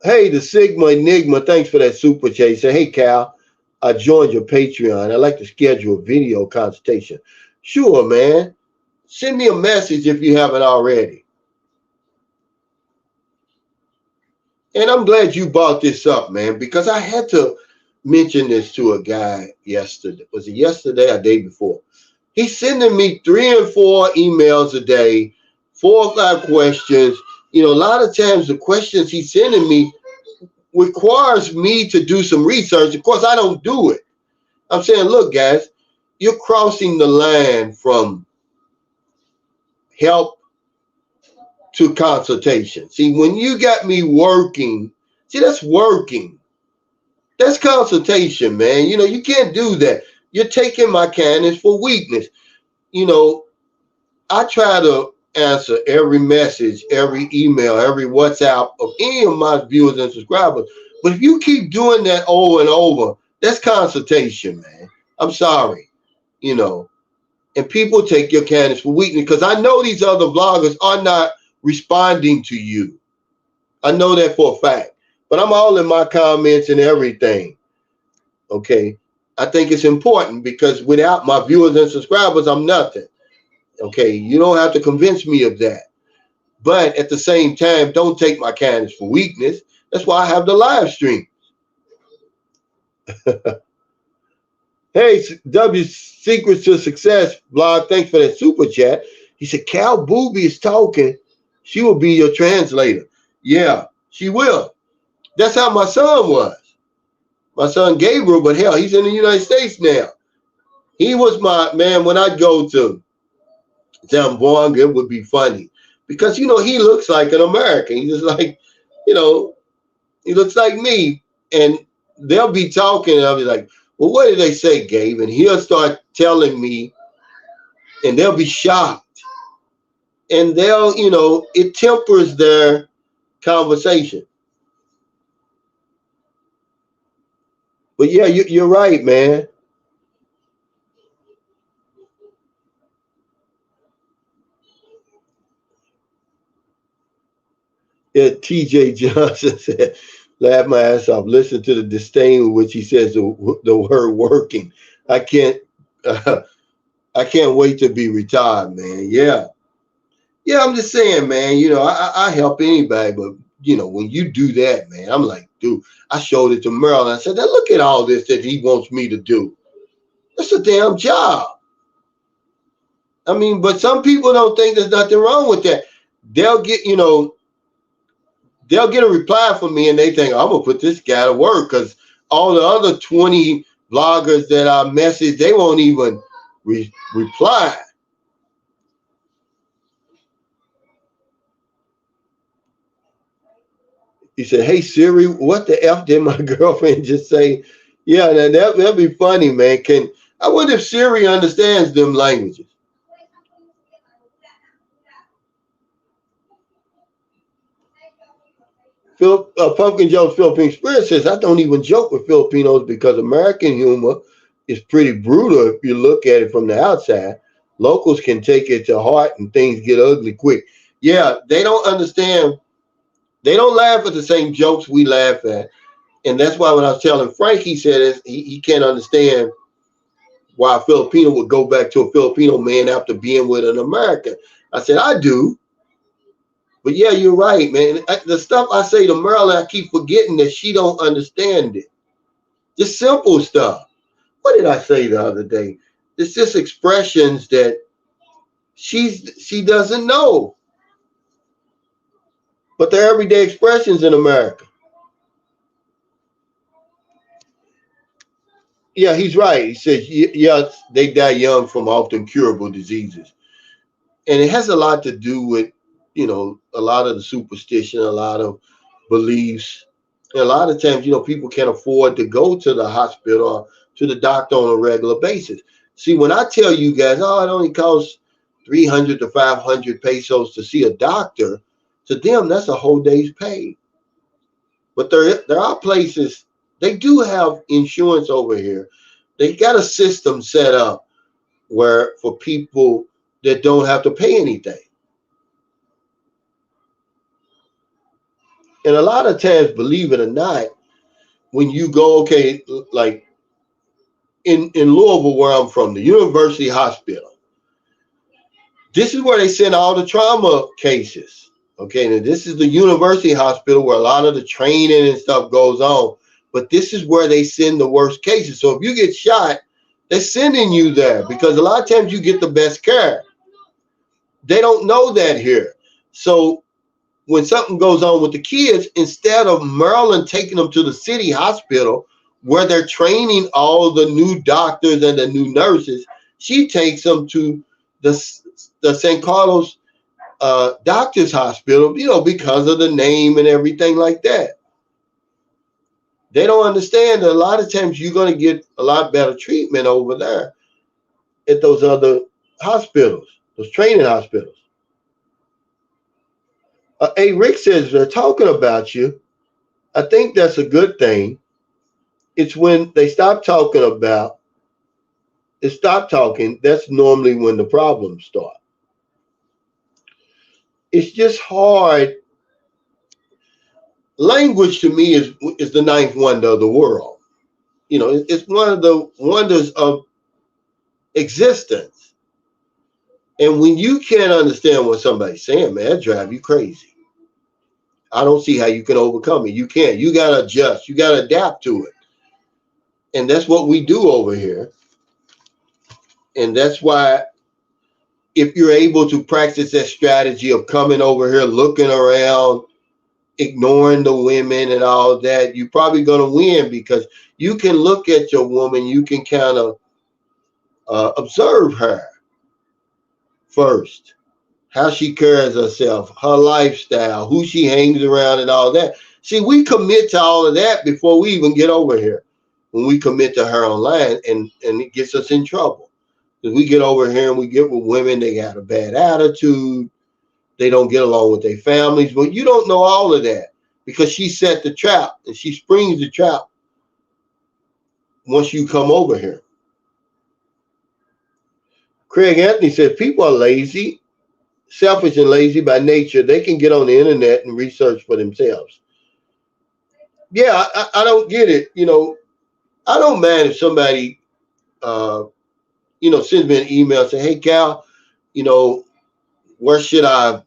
Hey, the Sigma Enigma, thanks for that super chat. Say, hey, Cal, I joined your Patreon. I'd like to schedule a video consultation. Sure, man. Send me a message if you haven't already. And I'm glad you brought this up, man, because I had to mention this to a guy yesterday. Was it yesterday or day before? He's sending me 3 and 4 emails a day, 4 or 5 questions. You know, a lot of times the questions he's sending me requires me to do some research. Of course, I don't do it. I'm saying, look, guys, you're crossing the line from help to consultation. See, when you got me working, see, that's working. That's consultation, man. You know, you can't do that. You're taking my kindness for weakness. You know, I try to answer every message, every email, every WhatsApp of any of my viewers and subscribers. But if you keep doing that over and over, that's consultation, man. I'm sorry, you know. And people take your kindness for weakness because I know these other vloggers are not responding to you. I know that for a fact. But I'm all in my comments and everything. Okay. I think it's important because without my viewers and subscribers, I'm nothing. Okay. You don't have to convince me of that. But at the same time, don't take my kindness for weakness. That's why I have the live stream. Hey, W Secrets to Success blog, thanks for that super chat. He said, Cal Booby is talking. She will be your translator. Yeah, she will. That's how my son was. My son Gabriel, but hell, he's in the United States now. He was my man when I'd go to Zamboanga, it would be funny. Because, you know, he looks like an American. He's just like, you know, he looks like me. And they'll be talking, and I'll be like, well, what did they say, Gabe? And he'll start telling me, and they'll be shocked. And they'll, you know, it tempers their conversation. But yeah, you're right, man. Yeah, TJ Johnson said, laugh my ass off. Listen to the disdain with which he says the word working. I can't I can't wait to be retired, man. Yeah. Yeah, I'm just saying, man, you know, I help anybody, but you know, when you do that, man, I'm like, dude, I showed it to Merle and I said, now look at all this that he wants me to do. That's a damn job. I mean, but some people don't think there's nothing wrong with that. They'll get, you know, they'll get a reply from me and they think, I'm gonna put this guy to work because all the other 20 bloggers that I message, they won't even reply. He said, hey Siri, what the F did my girlfriend just say? Yeah, now that'll be funny, man. I wonder if Siri understands them languages. Pumpkin Joe's Philippine Spirit says, I don't even joke with Filipinos because American humor is pretty brutal if you look at it from the outside. Locals can take it to heart and things get ugly quick. Yeah, they don't understand. They don't laugh at the same jokes we laugh at. And that's why when I was telling Frank, he said he can't understand why a Filipino would go back to a Filipino man after being with an American. I said, I do. But yeah, you're right, man. The stuff I say to Marilyn, I keep forgetting that she don't understand it. Just simple stuff. What did I say the other day? It's just expressions that she doesn't know. But they're everyday expressions in America. Yeah, he's right. He says, yeah, they die young from often curable diseases. And it has a lot to do with, you know, a lot of the superstition, a lot of beliefs. And a lot of times, you know, people can't afford to go to the hospital or to the doctor on a regular basis. See, when I tell you guys, oh, it only costs 300 to 500 pesos to see a doctor, to them, that's a whole day's pay. But there are places, they do have insurance over here. They got a system set up where for people that don't have to pay anything. And a lot of times, believe it or not, when you go, okay, like in Louisville, where I'm from, the University Hospital, this is where they send all the trauma cases. Okay, now this is the University Hospital where a lot of the training and stuff goes on, but this is where they send the worst cases. So if you get shot, they're sending you there because a lot of times you get the best care. They don't know that here. So when something goes on with the kids, instead of Maryland taking them to the city hospital where they're training all the new doctors and the new nurses, she takes them to the St. Carlos doctor's hospital, you know, because of the name and everything like that. They don't understand that a lot of times you're going to get a lot better treatment over there at those other hospitals, those training hospitals. Hey, Rick says they're talking about you. I think that's a good thing. It's when they stop talking, that's normally when the problems start. It's just hard. Language to me is the ninth wonder of the world. You know, it's one of the wonders of existence. And when you can't understand what somebody's saying, man, that drives you crazy. I don't see how you can overcome it. You can't. You got to adjust. You got to adapt to it. And that's what we do over here. And that's why if you're able to practice that strategy of coming over here, looking around, ignoring the women and all that, you're probably going to win because you can look at your woman, you can kind of observe her first, how she carries herself, her lifestyle, who she hangs around and all that. See, we commit to all of that before we even get over here. When we commit to her online, and it gets us in trouble. Because we get over here and we get with women, they got a bad attitude, they don't get along with their families, but you don't know all of that because she set the trap and she springs the trap once you come over here. Craig Anthony said, people are lazy, selfish and lazy by nature. They can get on the internet and research for themselves. Yeah, I don't get it. You know, I don't mind if somebody, you know, sends me an email and say, hey, Cal, you know, where should I,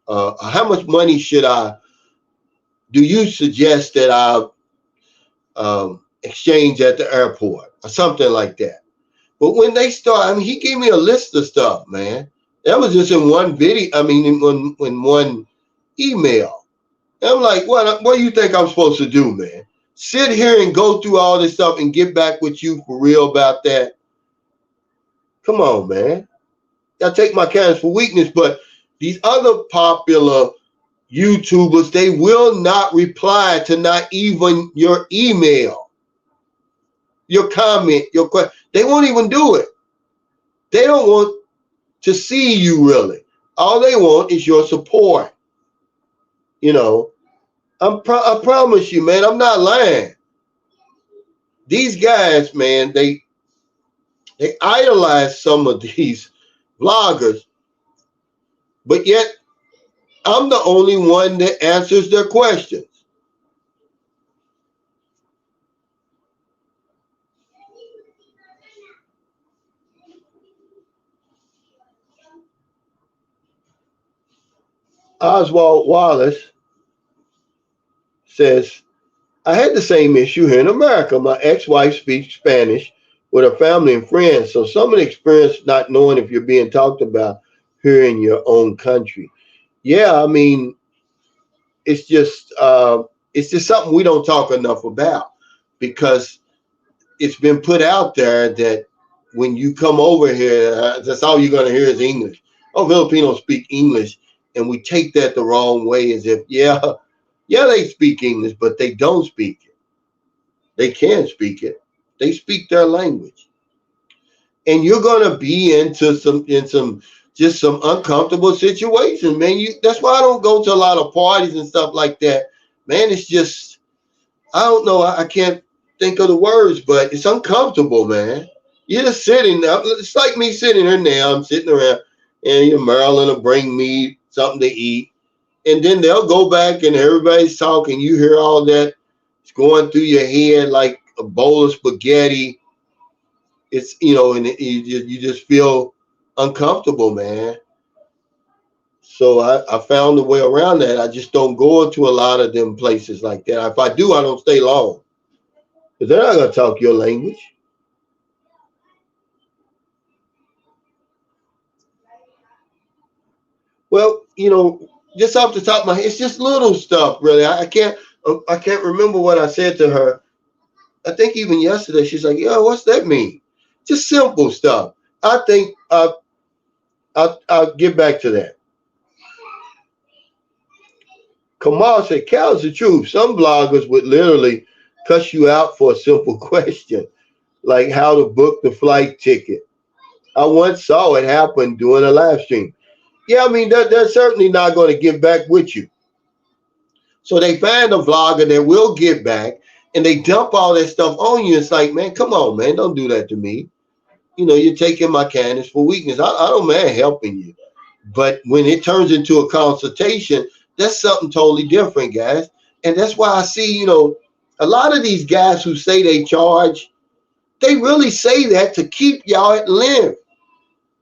how much money do you suggest that I exchange at the airport or something like that? But when they start, I mean, he gave me a list of stuff, man. That was just in one video. I mean, in one email. And I'm like, what do you think I'm supposed to do, man? Sit here and go through all this stuff and get back with you for real about that? Come on, man. I take my kindness for weakness, but these other popular YouTubers, they will not reply to not even your email, your comment, your question. They won't even do it. They don't want to see you really. All they want is your support. You know, I promise you, man, I'm not lying. These guys, man, they idolize some of these vloggers, but yet I'm the only one that answers their questions. Oswald Wallace says, I had the same issue here in America. My ex-wife speaks Spanish with her family and friends, so some of the experience not knowing if you're being talked about here in your own country. Yeah, I mean, it's just something we don't talk enough about because it's been put out there that when you come over here, that's all you're going to hear is English. Oh, Filipinos speak English, and we take that the wrong way as if, yeah, they speak English, but they don't speak it. They can speak it. They speak their language. And you're going to be into some uncomfortable situations, man. That's why I don't go to a lot of parties and stuff like that. Man, it's just, I don't know. I can't think of the words, but it's uncomfortable, man. You're just sitting there. It's like me sitting here now. I'm sitting around, and Marilyn will bring me something to eat. And then they'll go back and everybody's talking. You hear all that. It's going through your head like a bowl of spaghetti. It's, and you just feel uncomfortable, man. So I found a way around that. I just don't go into a lot of them places like that. If I do, I don't stay long. Because they're not going to talk your language. Well, just off the top of my head, it's just little stuff, really. I can't remember what I said to her. I think even yesterday, she's like, "Yo, what's that mean?" Just simple stuff. I think I'll get back to that. Kamal said, "Cal's the truth. Some bloggers would literally cuss you out for a simple question, like how to book the flight ticket. I once saw it happen during a live stream." Yeah, I mean, they're certainly not going to get back with you. So they find a vlogger that will get back, and they dump all that stuff on you. It's like, man, come on, man, don't do that to me. You're taking my kindness for weakness. I don't mind helping you. But when it turns into a consultation, that's something totally different, guys. And that's why I see, a lot of these guys who say they charge, they really say that to keep y'all at length.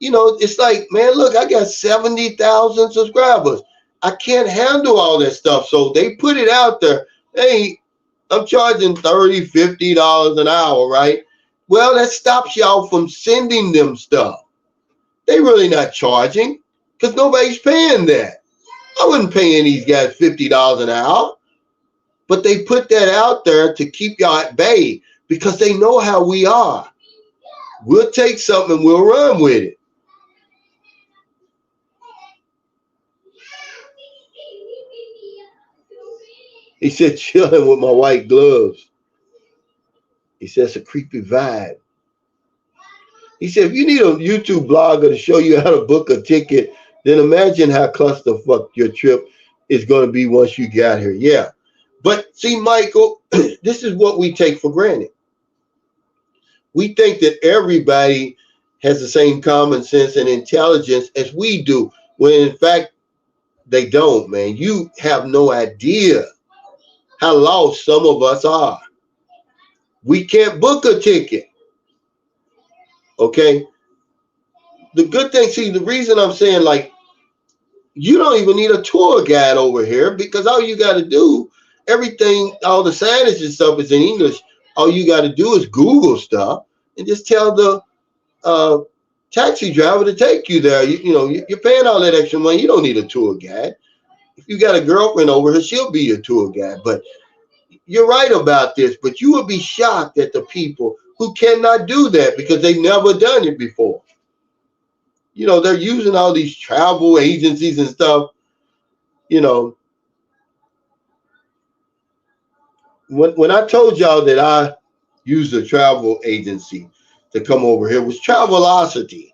It's like, man, look, I got 70,000 subscribers. I can't handle all that stuff. So they put it out there. Hey, I'm charging $30, $50 an hour, right? Well, that stops y'all from sending them stuff. They really not charging because nobody's paying that. I wasn't paying these guys $50 an hour. But they put that out there to keep y'all at bay because they know how we are. We'll take something and we'll run with it. He said, chilling with my white gloves. He said, it's a creepy vibe. He said, if you need a YouTube blogger to show you how to book a ticket, then imagine how clusterfuck your trip is going to be once you got here. Yeah. But see, Michael, this is what we take for granted. We think that everybody has the same common sense and intelligence as we do, when in fact, they don't, man. You have no idea how lost some of us are. We can't book a ticket. Okay? The good thing, see, the reason I'm saying, like, you don't even need a tour guide over here because all you got to do, everything, all the signage and stuff is in English. All you got to do is Google stuff and just tell the taxi driver to take you there. You're paying all that extra money. You don't need a tour guide. If you got a girlfriend over here, she'll be your tour guide. But you're right about this. But you would be shocked at the people who cannot do that because they've never done it before. They're using all these travel agencies and stuff. When I told y'all that I used a travel agency to come over here, it was Travelocity.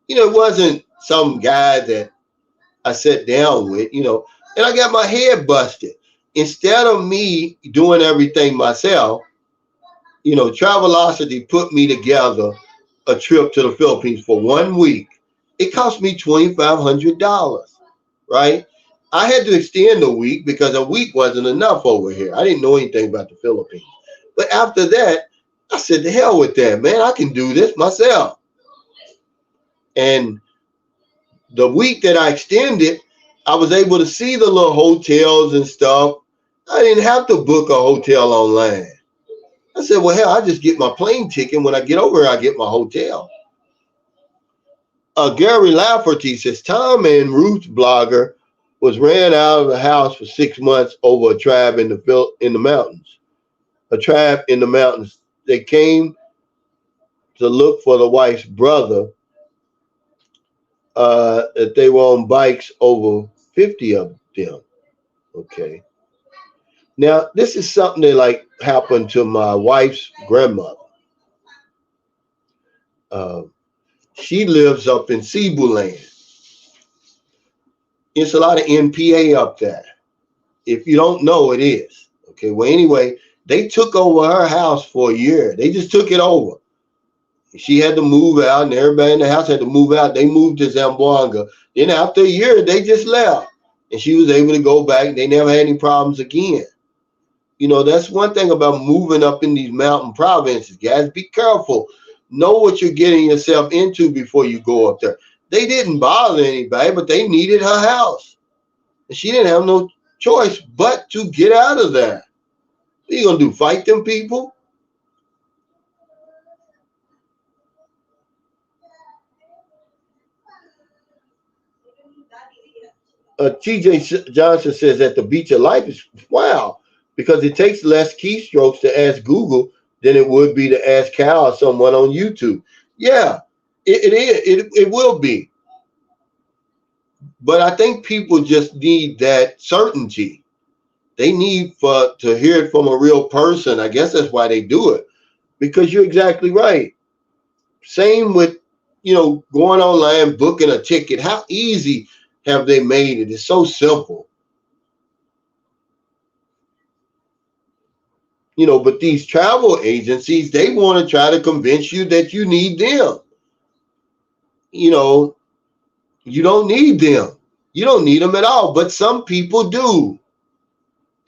It wasn't some guy that I sat down with, and I got my head busted. Instead of me doing everything myself, Travelocity put me together a trip to the Philippines for 1 week. It cost me $2,500, right? I had to extend a week because a week wasn't enough over here. I didn't know anything about the Philippines. But after that, I said, the hell with that, man. I can do this myself. And the week that I extended, I was able to see the little hotels and stuff. I didn't have to book a hotel online. I said, well, hell, I just get my plane ticket. When I get over here, I get my hotel. Gary Lafferty says, Tom and Ruth's blogger was ran out of the house for 6 months over a tribe in the mountains. A tribe in the mountains. They came to look for the wife's brother. That they were on bikes, over 50 of them. Okay. Now, this is something that happened to my wife's grandmother. She lives up in Cebu land. It's a lot of NPA up there. If you don't know, it is. Okay, well, anyway, they took over her house for a year. They just took it over. She had to move out, and everybody in the house had to move out. They moved to Zamboanga. Then after a year, they just left. and she was able to go back. They never had any problems again. You know, that's one thing about moving up in these mountain provinces, guys. Be careful. Know what you're getting yourself into before you go up there. They didn't bother anybody, but they needed her house. And she didn't have no choice but to get out of there. What are you going to do, fight them people? TJ Johnson says that the beach of life is wow, because it takes less keystrokes to ask Google than it would be to ask Cal or someone on YouTube. Yeah, it is. It will be. But I think people just need that certainty. They need to hear it from a real person. I guess that's why they do it. Because you're exactly right. Same with, going online, booking a ticket. How easy have they made it? It's so simple. But these travel agencies, they want to try to convince you that you need them. You don't need them. You don't need them at all. But some people do.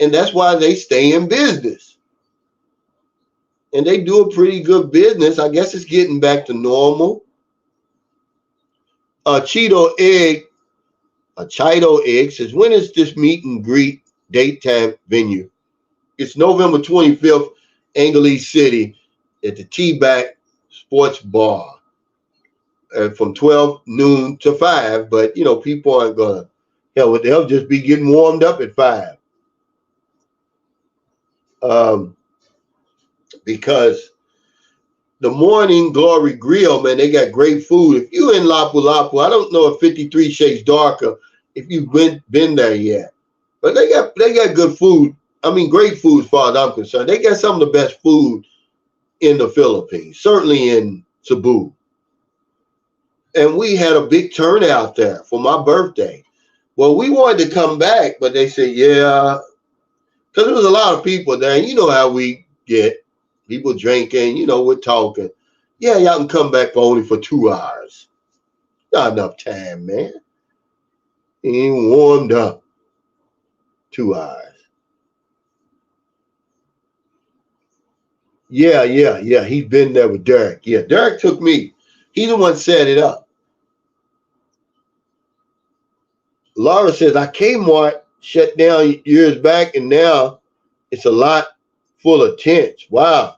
And that's why they stay in business. And they do a pretty good business. I guess it's getting back to normal. Cheeto Egg says, when is this meet and greet date time venue? It's November 25th, Angles City at the T-Back Sports Bar from 12 noon to 5. But, people aren't going to, they'll just be getting warmed up at 5. Because the Morning Glory Grill, man, they got great food. If you're in Lapu Lapu, I don't know if 53 Shades Darker, if you've been there yet. But they got good food. I mean, great food as far as I'm concerned. They got some of the best food in the Philippines, certainly in Cebu. And we had a big turnout there for my birthday. Well, we wanted to come back, but they said, yeah, because there was a lot of people there. And you know how we get people drinking, we're talking. Yeah, y'all can come back only for 2 hours. Not enough time, man. He ain't warmed up. 2 hours. Yeah. He's been there with Derek. Yeah, Derek took me. He's the one set it up. Laura says, I Kmart shut down years back, and now it's a lot full of tents. Wow.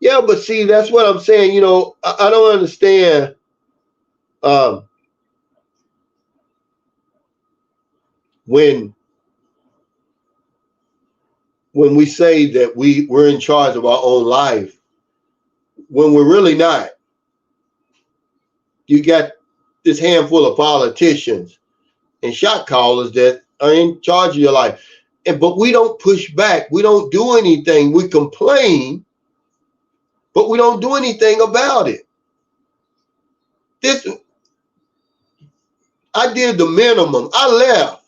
Yeah, but see, that's what I'm saying. I don't understand. When we say that we're in charge of our own life, when we're really not. You got this handful of politicians and shot callers that are in charge of your life. But we don't push back. We don't do anything. We complain, but we don't do anything about it. I did the minimum. I left.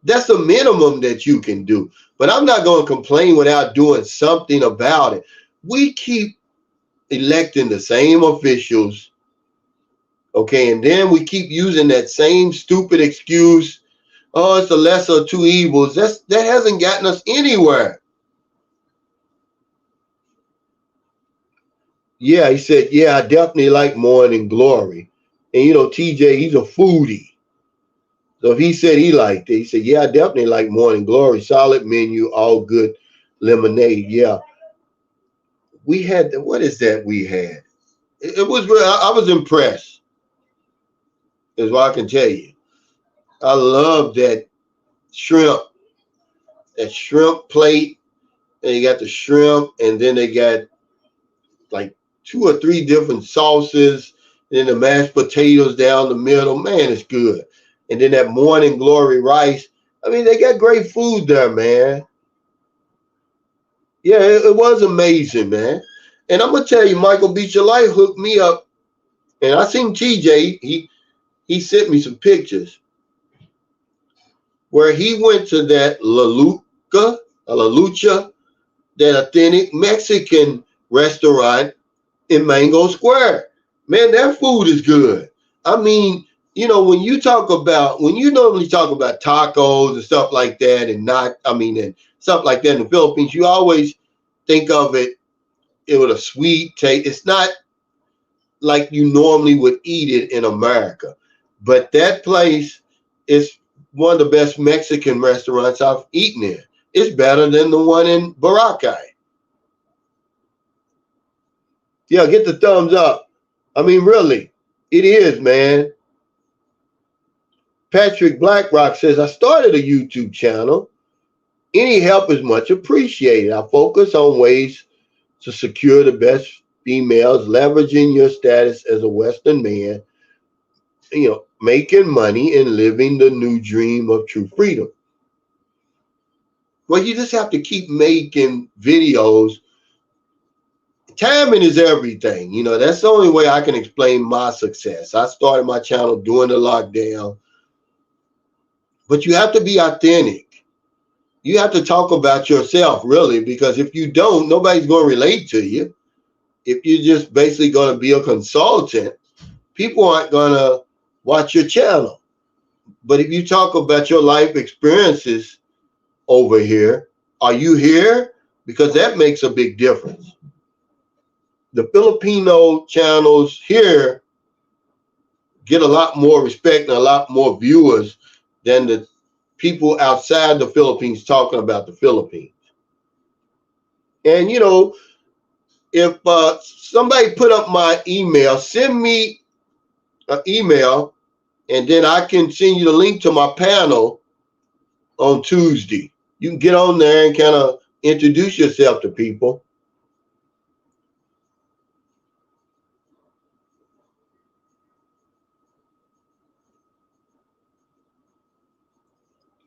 That's the minimum that you can do. But I'm not going to complain without doing something about it. We keep electing the same officials, okay, and then we keep using that same stupid excuse. Oh, it's the lesser of two evils. That hasn't gotten us anywhere. Yeah, he said, yeah, I definitely like Morning Glory. And TJ, he's a foodie. So if he said he liked it, he said, yeah, I definitely like Morning Glory. Solid menu, all good lemonade. Yeah. We had, what is that we had? It was real. I was impressed, is what I can tell you. I love that shrimp plate. And you got the shrimp, and then they got like 2 or 3 different sauces, and then the mashed potatoes down the middle. Man, it's good. And then that Morning Glory rice. I mean, they got great food there, man. Yeah, it was amazing, man. And I'm gonna tell you, Michael Beach Your Life hooked me up, and I seen TJ. He sent me some pictures where he went to that La Lucha, that authentic Mexican restaurant in Mango Square. Man, that food is good. I mean, when you normally talk about tacos and stuff like that, and stuff like that in the Philippines, you always think of it with a sweet taste. It's not like you normally would eat it in America. But that place is one of the best Mexican restaurants I've eaten in. It's better than the one in Boracay. Yeah, get the thumbs up. I mean, really, it is, man. Patrick Blackrock says, I started a YouTube channel. Any help is much appreciated. I focus on ways to secure the best females, leveraging your status as a Western man, making money and living the new dream of true freedom. Well, you just have to keep making videos. Timing is everything. That's the only way I can explain my success. I started my channel during the lockdown, but you have to be authentic. You have to talk about yourself, really, because if you don't, nobody's going to relate to you. If you're just basically going to be a consultant, people aren't going to watch your channel. But if you talk about your life experiences over here, are you here? Because that makes a big difference. The Filipino channels here get a lot more respect and a lot more viewers than the people outside the Philippines talking about the Philippines. And, if somebody put up my email, send me an email, and then I can send you the link to my panel on Tuesday. You can get on there and kind of introduce yourself to people.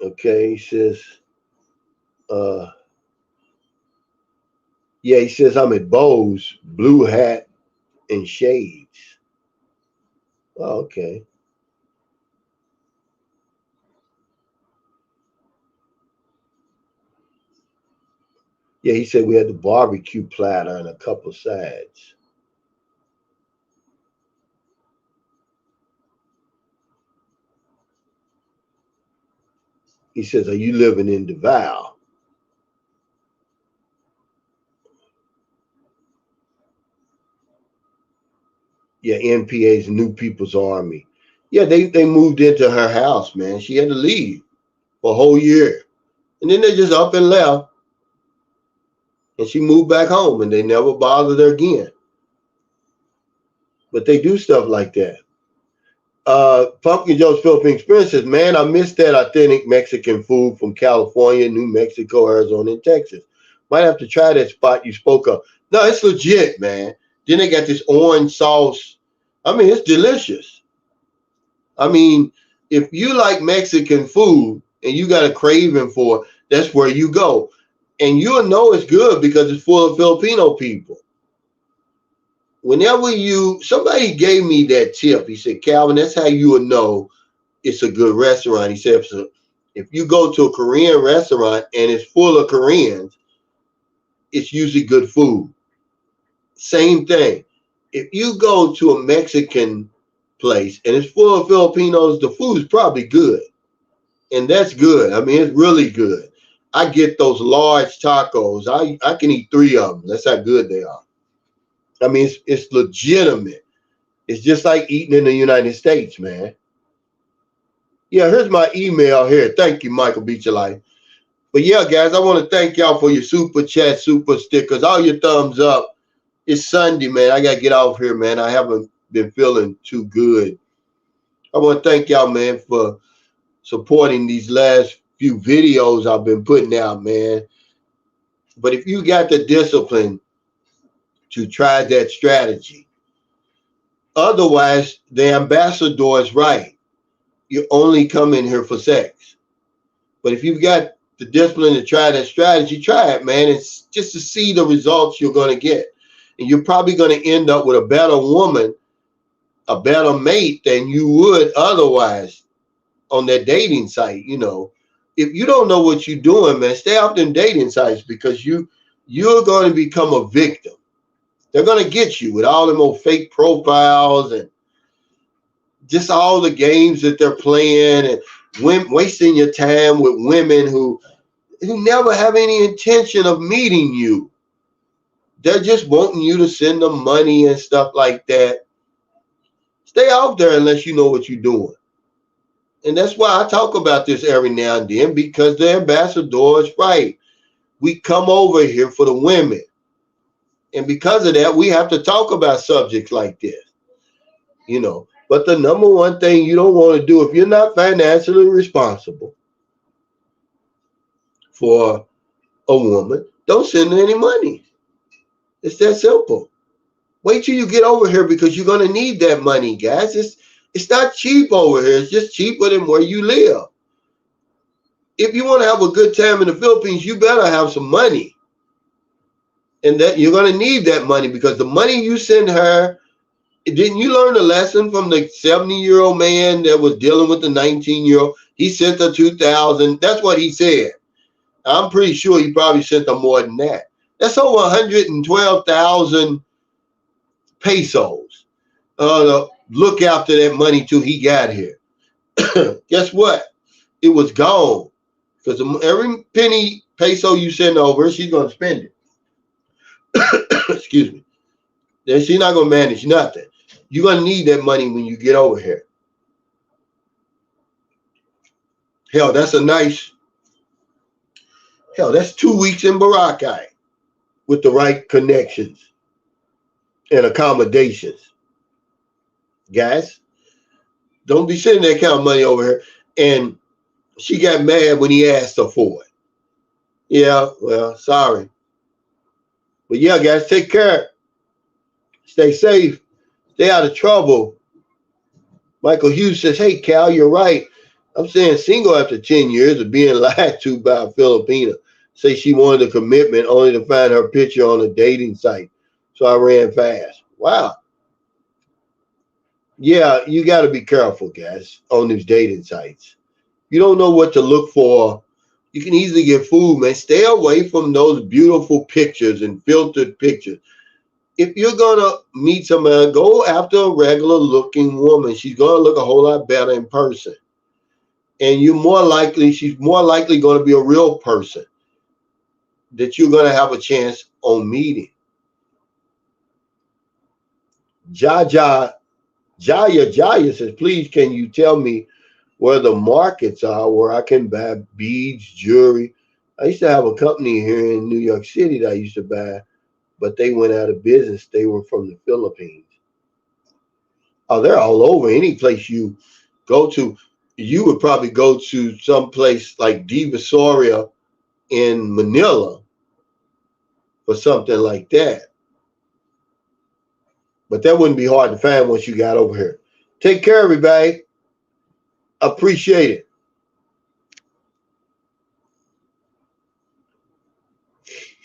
Okay, he says, he says, I'm at Bo's, blue hat and shades. Oh, okay. Yeah, he said we had the barbecue platter and a couple sides. He says, are you living in Davao? Yeah, NPA's New People's Army. Yeah, they moved into her house, man. She had to leave for a whole year. And then they just up and left. And she moved back home and they never bothered her again. But they do stuff like that. Pumpkin Joe's Philippine Experience says, man, I miss that authentic Mexican food from California, New Mexico, Arizona, and Texas. Might have to try that spot you spoke of. No, it's legit, man. Then they got this orange sauce. I mean, it's delicious. I mean, if you like Mexican food and you got a craving for it, that's where you go. And you'll know it's good because it's full of Filipino people. Whenever somebody gave me that tip, he said, Calvin, that's how you will know it's a good restaurant. He said, so if you go to a Korean restaurant and it's full of Koreans, it's usually good food. Same thing. If you go to a Mexican place and it's full of Filipinos, the food is probably good. And that's good. I mean, it's really good. I get those large tacos. I can eat 3 of them. That's how good they are. I mean, it's legitimate. It's just like eating in the United States, man. Yeah, here's my email here. Thank you, Michael Beach of Life. But yeah, guys, I want to thank y'all for your super chat, super stickers, all your thumbs up. It's Sunday, man. I got to get off here, man. I haven't been feeling too good. I want to thank y'all, man, for supporting these last few videos I've been putting out, man. But if you got the discipline to try that strategy, otherwise, the ambassador is right. You only come in here for sex. But if you've got the discipline to try that strategy, try it, man. It's just to see the results you're going to get. And you're probably going to end up with a better woman, a better mate than you would otherwise on that dating site. If you don't know what you're doing, man, stay off them dating sites because you're going to become a victim. They're going to get you with all them old fake profiles and just all the games that they're playing and wasting your time with women who never have any intention of meeting you. They're just wanting you to send them money and stuff like that. Stay out there unless you know what you're doing. And that's why I talk about this every now and then, because the ambassador is right. We come over here for the women. And because of that, we have to talk about subjects like this. You know, but the number one thing you don't want to do, if you're not financially responsible for a woman, don't send her any money. It's that simple. Wait till you get over here, because you're going to need that money, guys. It's not cheap over here. It's just cheaper than where you live. If you want to have a good time in the Philippines, you better have some money. And that you're going to need that money, because the money you send her, didn't you learn a lesson from the 70-year-old man that was dealing with the 19-year-old? He sent her 2,000. That's what he said. I'm pretty sure he probably sent her more than that. That's over 112,000 pesos. Look after that money till he got here. Guess what? It was gone, because every penny peso you send over, she's going to spend it. Excuse me. Then she's not going to manage nothing. You're going to need that money when you get over here. Hell, that's 2 weeks in Boracay with the right connections and accommodations. Guys, don't be sending that kind of money over here. And she got mad when he asked her for it. Yeah, well, sorry. But yeah, guys, take care. Stay safe. Stay out of trouble. Michael Hughes says, hey, Cal, you're right. I'm saying single after 10 years of being lied to by a Filipina. Say she wanted a commitment only to find her picture on a dating site. So I ran fast. Wow. Yeah, you got to be careful, guys, on these dating sites. You don't know what to look for. You can easily get fooled, man. Stay away from those beautiful pictures and filtered pictures. If you're going to meet somebody, go after a regular looking woman. She's going to look a whole lot better in person. And she's more likely going to be a real person that you're going to have a chance on meeting. Jaya says, please, can you tell me where the markets are where I can buy beads, jewelry? I used to have a company here in New York City that I used to buy, but they went out of business. They were from the Philippines. Oh, they're all over. Any place you go to, you would probably go to some place like Divisoria in Manila or something like that. But that wouldn't be hard to find once you got over here. Take care, everybody. Appreciate it.